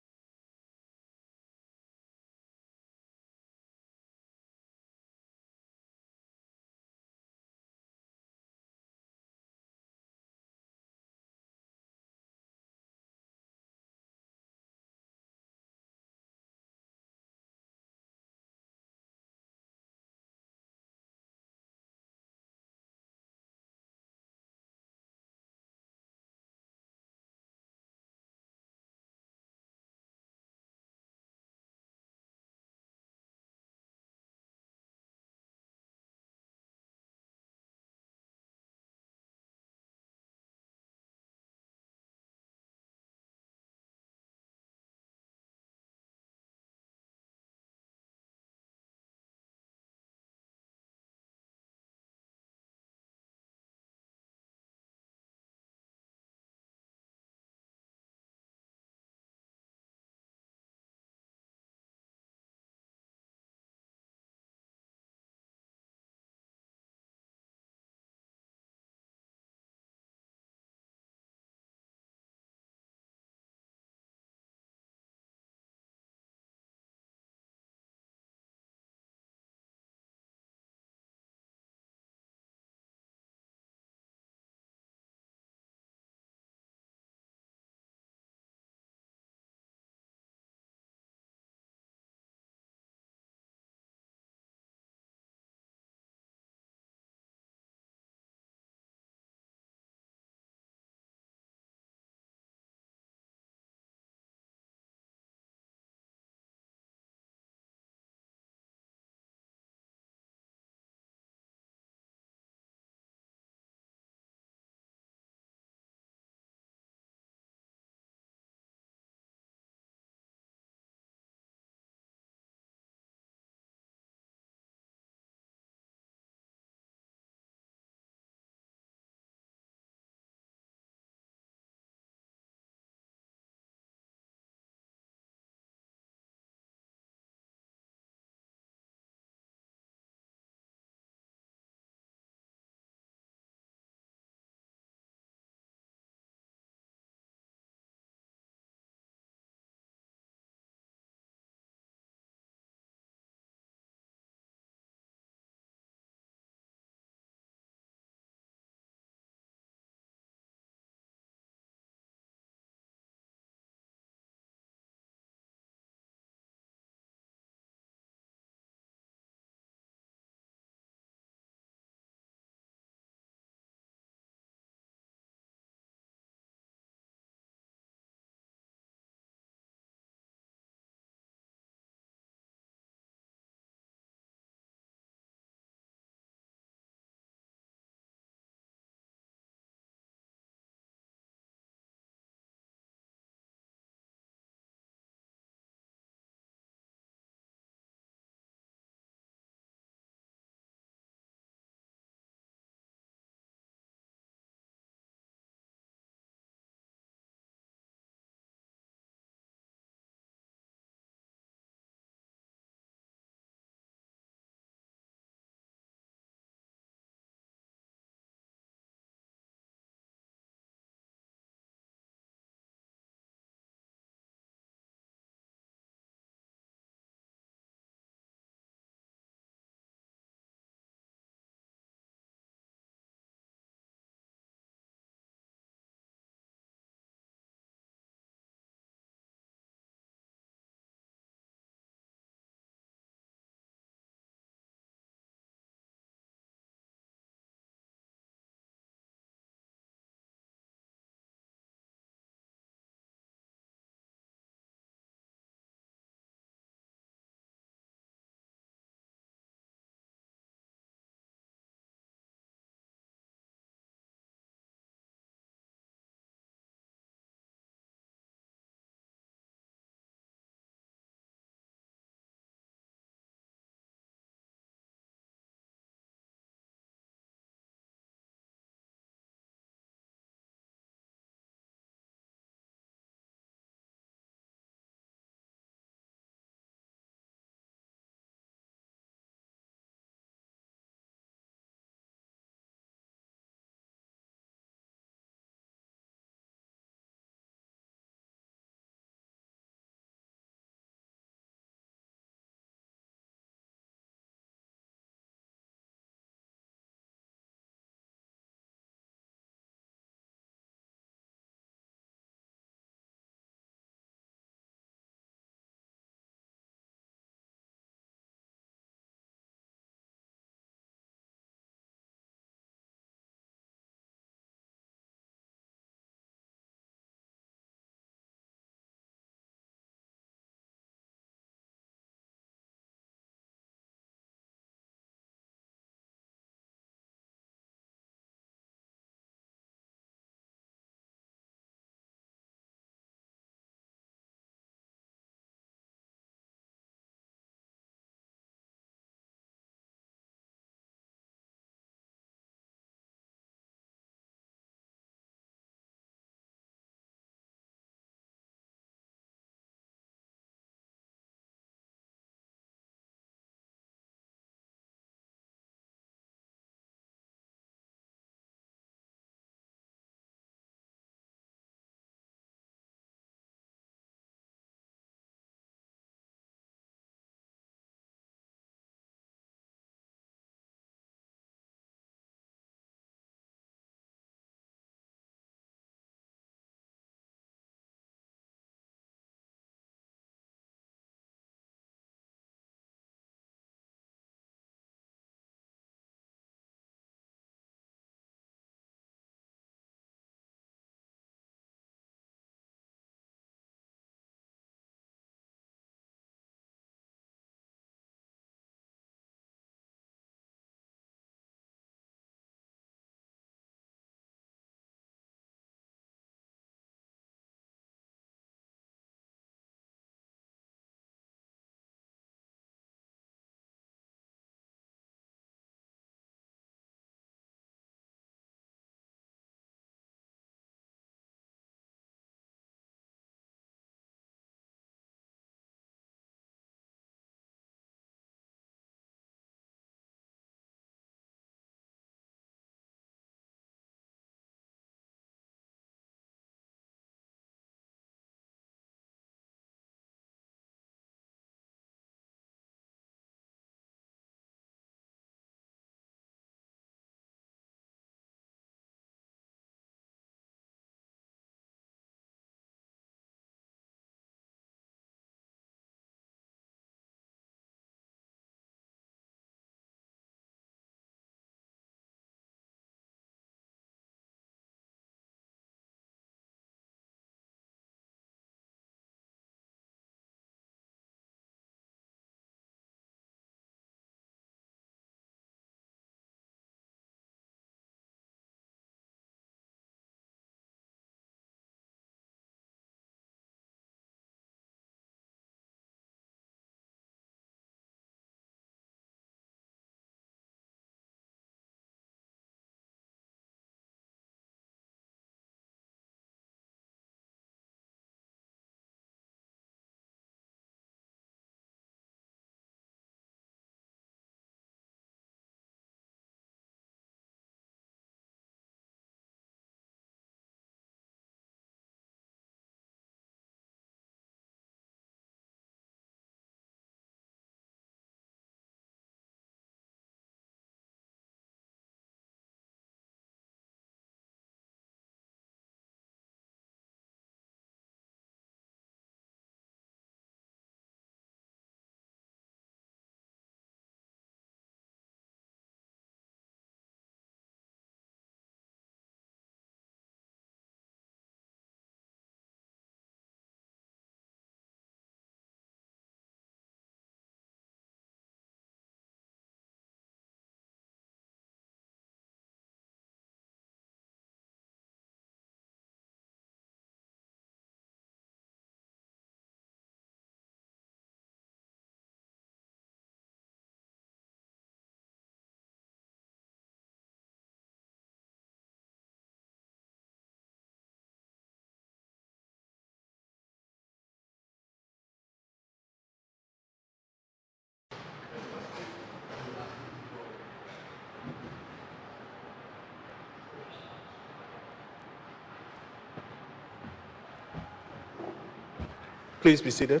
Please be seated.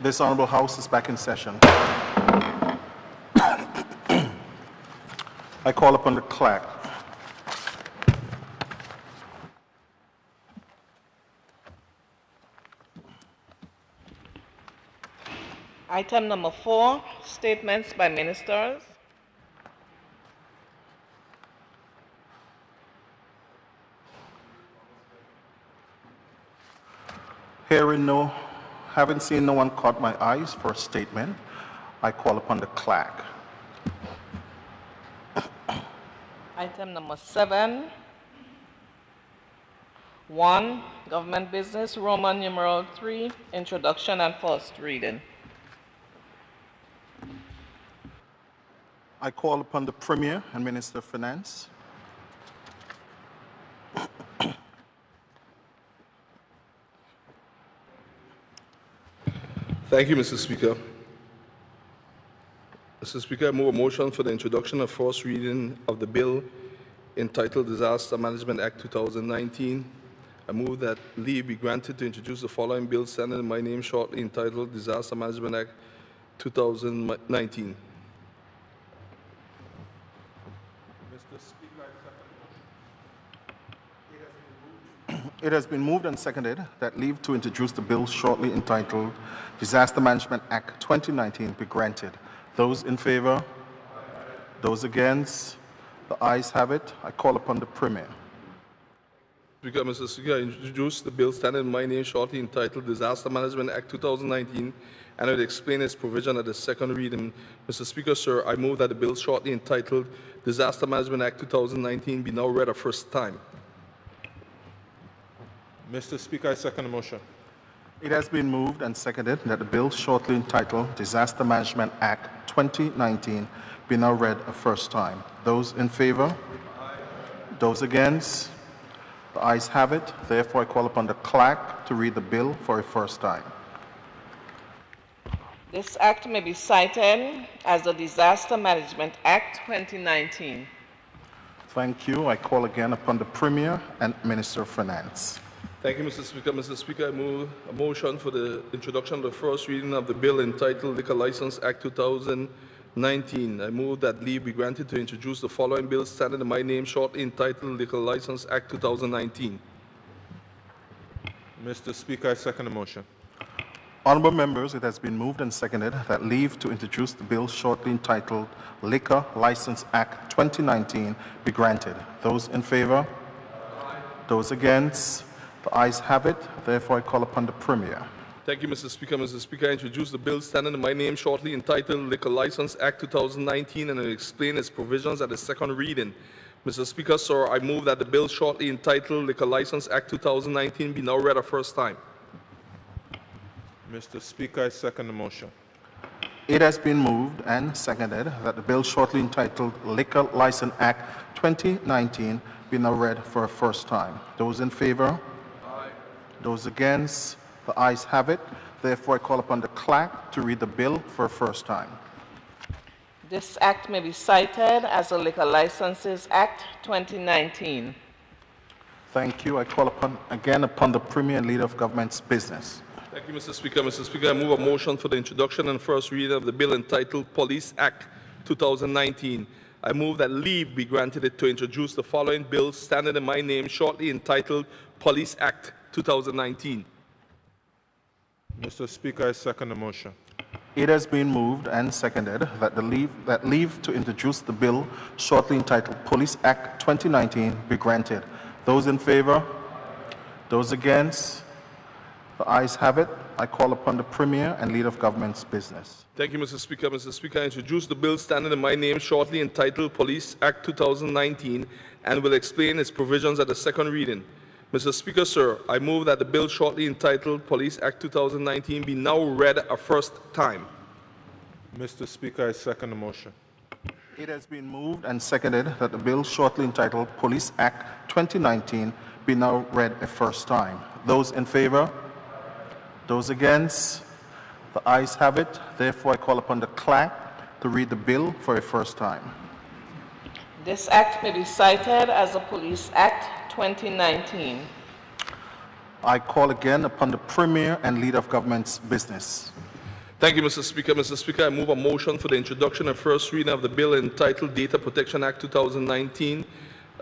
This Honorable House is back in session. I call upon the clerk. Item number 4, statements by ministers. Having seen no one caught my eyes for a statement, I call upon the clerk. Item number 7, 1, government business, Roman numeral 3, introduction and first reading. I call upon the Premier and Minister of Finance. Thank you, Mr. Speaker. Mr. Speaker, I move a motion for the introduction and first reading of the bill entitled Disaster Management Act 2019. I move that leave be granted to introduce the following bill standing in my name shortly entitled Disaster Management Act 2019. It has been moved and seconded that leave to introduce the bill shortly entitled Disaster Management Act 2019 be granted. Those in favor? Those against? The ayes have it. I call upon the Premier. Mr. Speaker, I introduce the bill standing in my name shortly entitled Disaster Management Act 2019 and I will explain its provision at the second reading. Mr. Speaker, sir, I move that the bill shortly entitled Disaster Management Act 2019 be now read a first time. Mr. Speaker, I second the motion. It has been moved and seconded that the bill shortly entitled Disaster Management Act 2019 be now read a first time. Those in favor? Aye. Those against? The ayes have it. Therefore, I call upon the clerk to read the bill for a first time. This act may be cited as the Disaster Management Act 2019. Thank you. I call again upon the Premier and Minister of Finance. Thank you, Mr. Speaker. Mr. Speaker, I move a motion for the introduction of the first reading of the bill entitled Liquor License Act 2019. I move that leave be granted to introduce the following bill standing in my name shortly entitled Liquor License Act 2019. Mr. Speaker, I second the motion. Honourable members, it has been moved and seconded that leave to introduce the bill shortly entitled Liquor License Act 2019 be granted. Those in favour? Those against? The ayes have it. Therefore, I call upon the Premier. Thank you, Mr. Speaker. Mr. Speaker, I introduce the bill standing in my name shortly entitled Liquor License Act 2019 and I will explain its provisions at the second reading. Mr. Speaker, sir, I move that the bill shortly entitled Liquor License Act 2019 be now read a first time. Mr. Speaker, I second the motion. It has been moved and seconded that the bill shortly entitled Liquor License Act 2019 be now read for a first time. Those in favour? Aye. Those against? The ayes have it. Therefore, I call upon the clerk to read the bill for a first time. This act may be cited as the Liquor Licenses Act 2019. Thank you. I call again upon the Premier and Leader of Government's business. Thank you, Mr. Speaker. Mr. Speaker, I move a motion for the introduction and first reading of the bill entitled Police Act 2019. I move that leave be granted to introduce the following bill standing in my name shortly entitled Police Act 2019. Mr. Speaker, I second the motion. It has been moved and seconded that leave to introduce the bill shortly entitled Police Act 2019 be granted. Those in favour? Those against? The ayes have it. I call upon the Premier and Leader of Government's business. Thank you, Mr. Speaker. Mr. Speaker, I introduce the bill standing in my name shortly entitled Police Act 2019 and will explain its provisions at the second reading. Mr. Speaker, sir, I move that the bill shortly entitled Police Act 2019 be now read a first time. Mr. Speaker, I second the motion. It has been moved and seconded that the bill shortly entitled Police Act 2019 be now read a first time. Those in favour? Those against? The ayes have it. Therefore, I call upon the clerk to read the bill for a first time. This act may be cited as the Police Act 2019. I call again upon the Premier and Leader of Government's business. Thank you, Mr. Speaker. Mr. Speaker, I move a motion for the introduction and first reading of the bill entitled Data Protection Act 2019.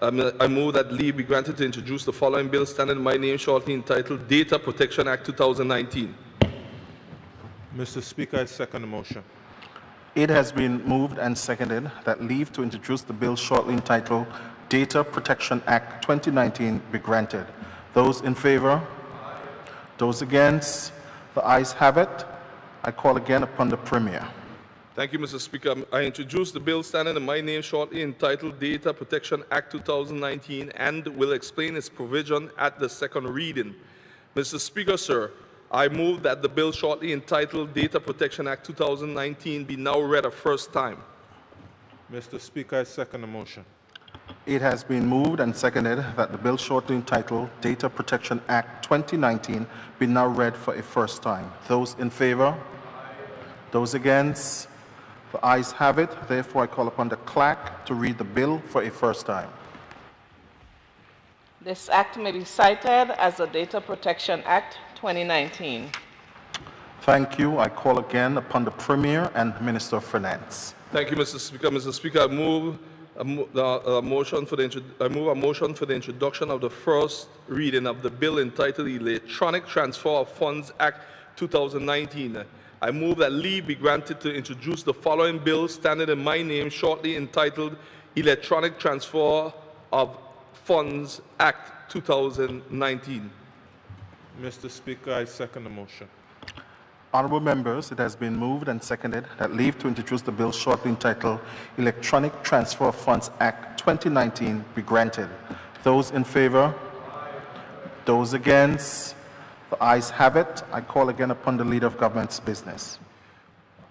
I move that leave be granted to introduce the following bill standing in my name shortly entitled Data Protection Act 2019. Mr. Speaker, I second the motion. It has been moved and seconded that leave to introduce the bill shortly entitled Data Protection Act 2019 be granted. Those in favor? Those against? The ayes have it. I call again upon the Premier. Thank you, Mr. Speaker. I introduce the bill standing in my name shortly entitled Data Protection Act 2019 and will explain its provision at the second reading. Mr. Speaker, sir, I move that the bill shortly entitled Data Protection Act 2019 be now read a first time. Mr. Speaker, I second the motion. It has been moved and seconded that the bill shortly entitled Data Protection Act 2019 be now read for a first time. Those in favor? Those against? The ayes have it. Therefore, I call upon the clerk to read the bill for a first time. This act may be cited as the Data Protection Act 2019. Thank you. I call again upon the Premier and Minister of Finance. Thank you, Mr. Speaker. Mr. Speaker, I move a motion for the introduction of the first reading of the bill entitled Electronic Transfer of Funds Act 2019. I move that leave be granted to introduce the following bill standing in my name shortly entitled Electronic Transfer of Funds Act 2019. Mr. Speaker, I second the motion. Honourable members, it has been moved and seconded that leave to introduce the bill shortly entitled Electronic Transfer of Funds Act 2019 be granted. Those in favour? Those against? The ayes have it. I call again upon the Leader of Government's business.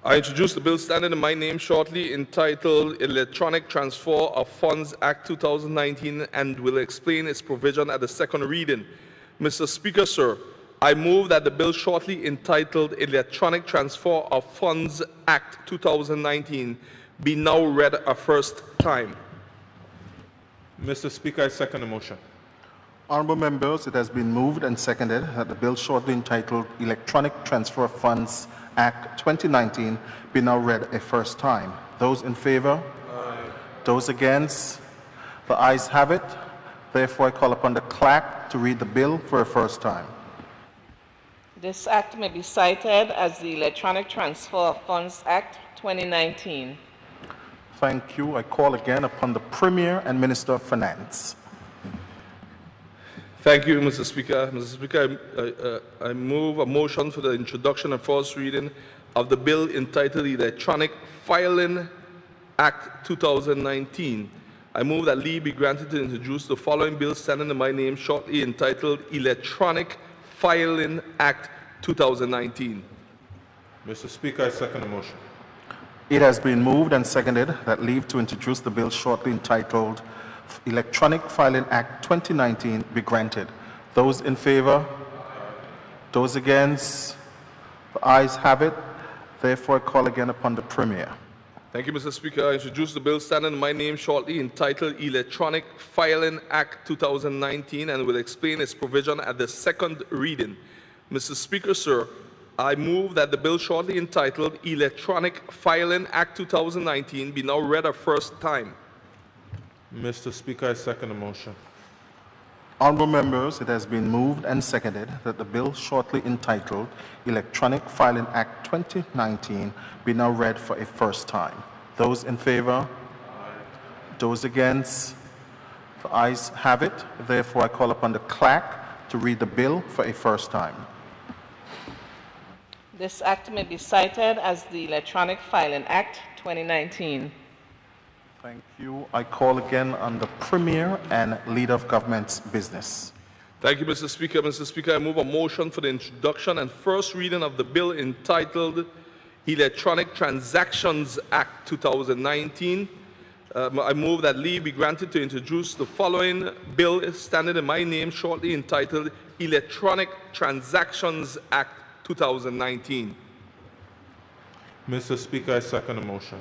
I introduce the bill standing in my name shortly entitled Electronic Transfer of Funds Act 2019 and will explain its provision at the second reading. Mr. Speaker, sir, I move that the bill shortly entitled Electronic Transfer of Funds Act 2019 be now read a first time. Mr. Speaker, I second the motion. Honourable members, it has been moved and seconded that the bill shortly entitled Electronic Transfer of Funds Act 2019 be now read a first time. Those in favour? Aye. Those against? The ayes have it. Therefore, I call upon the clerk to read the bill for a first time. This act may be cited as the Electronic Transfer of Funds Act 2019. Thank you. I call again upon the Premier and Minister of Finance. Thank you, Mr. Speaker. Mr. Speaker, I move a motion for the introduction and first reading of the bill entitled Electronic Filing Act 2019. I move that leave be granted to introduce the following bill standing in my name shortly entitled Electronic Filing Act 2019. Mr. Speaker, I second the motion. It has been moved and seconded that leave to introduce the bill shortly entitled Electronic Filing Act 2019 be granted. Those in favour? Those against? The ayes have it. Therefore, I call again upon the Premier. Thank you, Mr. Speaker. I introduce the bill standing in my name shortly entitled Electronic Filing Act 2019 and will explain its provision at the second reading. Mr. Speaker, sir, I move that the bill shortly entitled Electronic Filing Act 2019 be now read a first time. Mr. Speaker, I second the motion. Honourable members, it has been moved and seconded that the bill shortly entitled Electronic Filing Act 2019 be now read for a first time. Those in favour? Those against? The ayes have it. Therefore, I call upon the clerk to read the bill for a first time. This act may be cited as the Electronic Filing Act 2019. Thank you. I call again on the Premier and Leader of Government's business. Thank you, Mr. Speaker. Mr. Speaker, I move a motion for the introduction and first reading of the bill entitled Electronic Transactions Act 2019. I move that leave be granted to introduce the following bill standing in my name shortly entitled Electronic Transactions Act 2019. Mr. Speaker, I second the motion.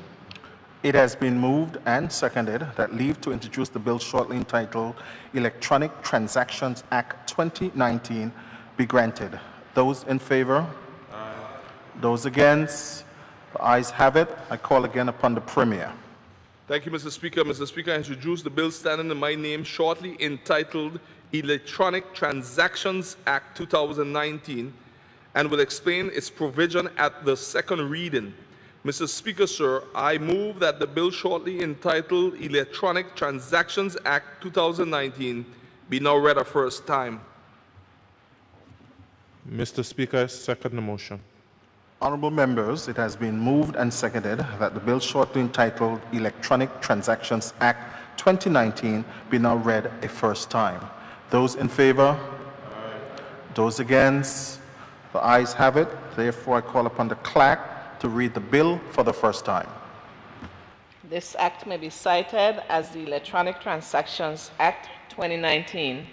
It has been moved and seconded that leave to introduce the bill shortly entitled Electronic Transactions Act 2019 be granted. Those in favor? Aye. Those against? The ayes have it. I call again upon the Premier. Thank you, Mr. Speaker. Mr. Speaker, I introduce the bill standing in my name shortly entitled Electronic Transactions Act 2019 and will explain its provision at the second reading. Mr. Speaker, sir, I move that the bill shortly entitled Electronic Transactions Act 2019 be now read a first time. Mr. Speaker, I second the motion. Honourable members, it has been moved and seconded that the bill shortly entitled Electronic Transactions Act 2019 be now read a first time. Those in favour? Those against? The ayes have it. Therefore, I call upon the clerk to read the bill for the first time. This act may be cited as the Electronic Transactions Act 2019.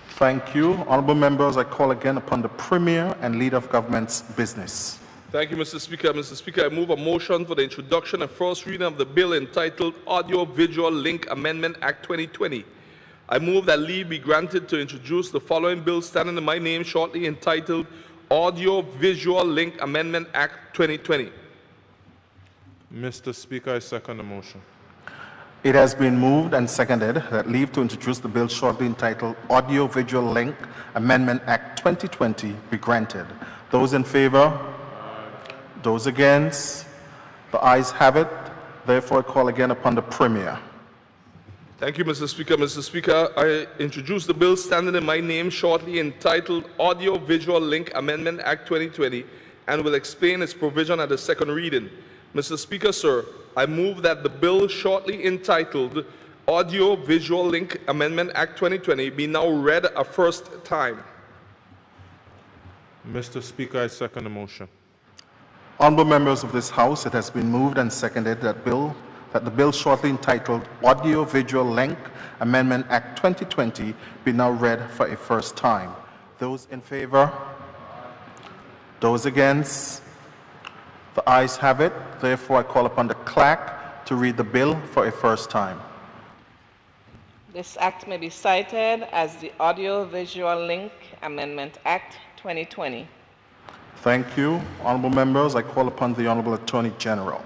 Thank you. Honourable members, I call again upon the Premier and Leader of Government's business. Thank you, Mr. Speaker. Mr. Speaker, I move a motion for the introduction and first reading of the bill entitled Audio Visual Link Amendment Act 2020. I move that leave be granted to introduce the following bill standing in my name shortly entitled Audio Visual Link Amendment Act 2020. Mr. Speaker, I second the motion. It has been moved and seconded that leave to introduce the bill shortly entitled Audio Visual Link Amendment Act 2020 be granted. Those in favour? Those against? The ayes have it. Therefore, I call again upon the Premier. Thank you, Mr. Speaker. Mr. Speaker, I introduce the bill standing in my name shortly entitled Audio Visual Link Amendment Act 2020 and will explain its provision at the second reading. Mr. Speaker, sir, I move that the bill shortly entitled Audio Visual Link Amendment Act 2020 be now read a first time. Mr. Speaker, I second the motion. Honourable members of this House, it has been moved and seconded that the bill shortly entitled Audio Visual Link Amendment Act 2020 be now read for a first time. Those in favour? Those against? The ayes have it. Therefore, I call upon the clerk to read the bill for a first time. This act may be cited as the Audio Visual Link Amendment Act 2020. Thank you. Honourable members, I call upon the Honourable Attorney General.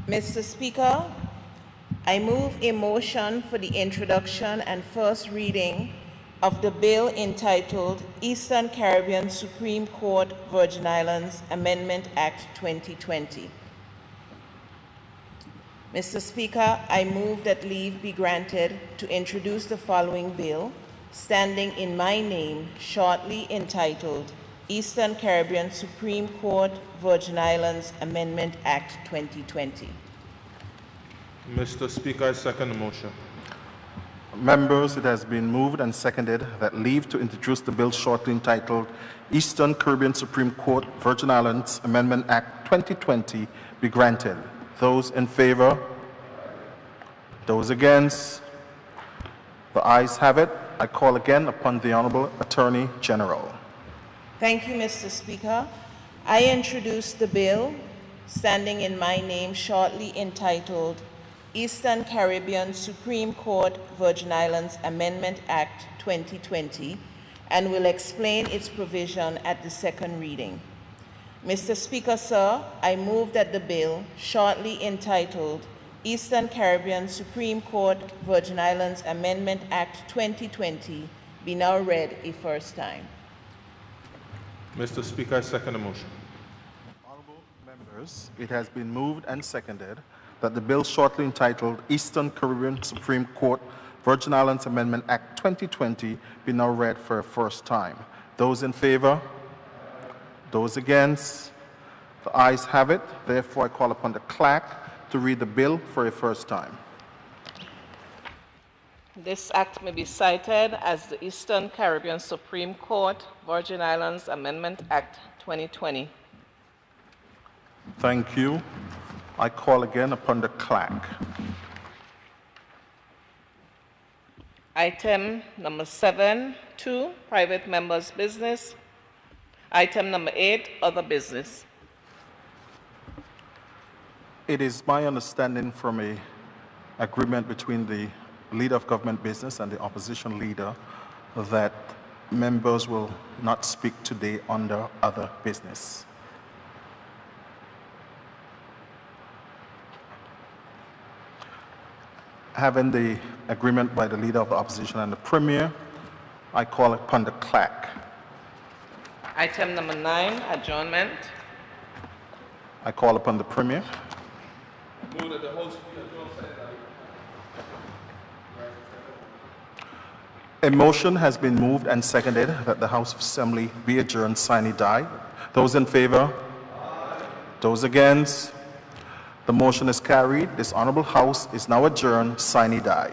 Mr. Speaker, I move a motion for the introduction and first reading of the bill entitled Eastern Caribbean Supreme Court Virgin Islands Amendment Act 2020. Mr. Speaker, I move that leave be granted to introduce the following bill, standing in my name, shortly entitled Eastern Caribbean Supreme Court Virgin Islands Amendment Act 2020. Mr. Speaker, I second the motion. Members, it has been moved and seconded that leave to introduce the bill shortly entitled Eastern Caribbean Supreme Court Virgin Islands Amendment Act 2020 be granted. Those in favour? Those against? The ayes have it. I call again upon the Honourable Attorney General. Thank you, Mr. Speaker. I introduce the bill standing in my name shortly entitled Eastern Caribbean Supreme Court Virgin Islands Amendment Act 2020 and will explain its provision at the second reading. Mr. Speaker, sir, I move that the bill shortly entitled Eastern Caribbean Supreme Court Virgin Islands Amendment Act 2020 be now read a first time. Mr. Speaker, I second the motion. Honourable members, it has been moved and seconded that the bill shortly entitled Eastern Caribbean Supreme Court Virgin Islands Amendment Act 2020 be now read for a first time. Those in favour? Those against? The ayes have it. Therefore, I call upon the clerk to read the bill for a first time. This act may be cited as the Eastern Caribbean Supreme Court Virgin Islands Amendment Act 2020. Thank you. I call again upon the clerk. Item number 7, 2, private members' business. Item number 8, other business. It is my understanding from an agreement between the leader of government business and the opposition leader that members will not speak today under other business. Having the agreement by the leader of the opposition and the premier, I call upon the clerk. Item number 9, adjournment. I call upon the premier. Move that the House be adjourned. A motion has been moved and seconded that the House of Assembly be adjourned sine die. Those in favor? Aye. Those against? The motion is carried. This honorable House is now adjourned sine die.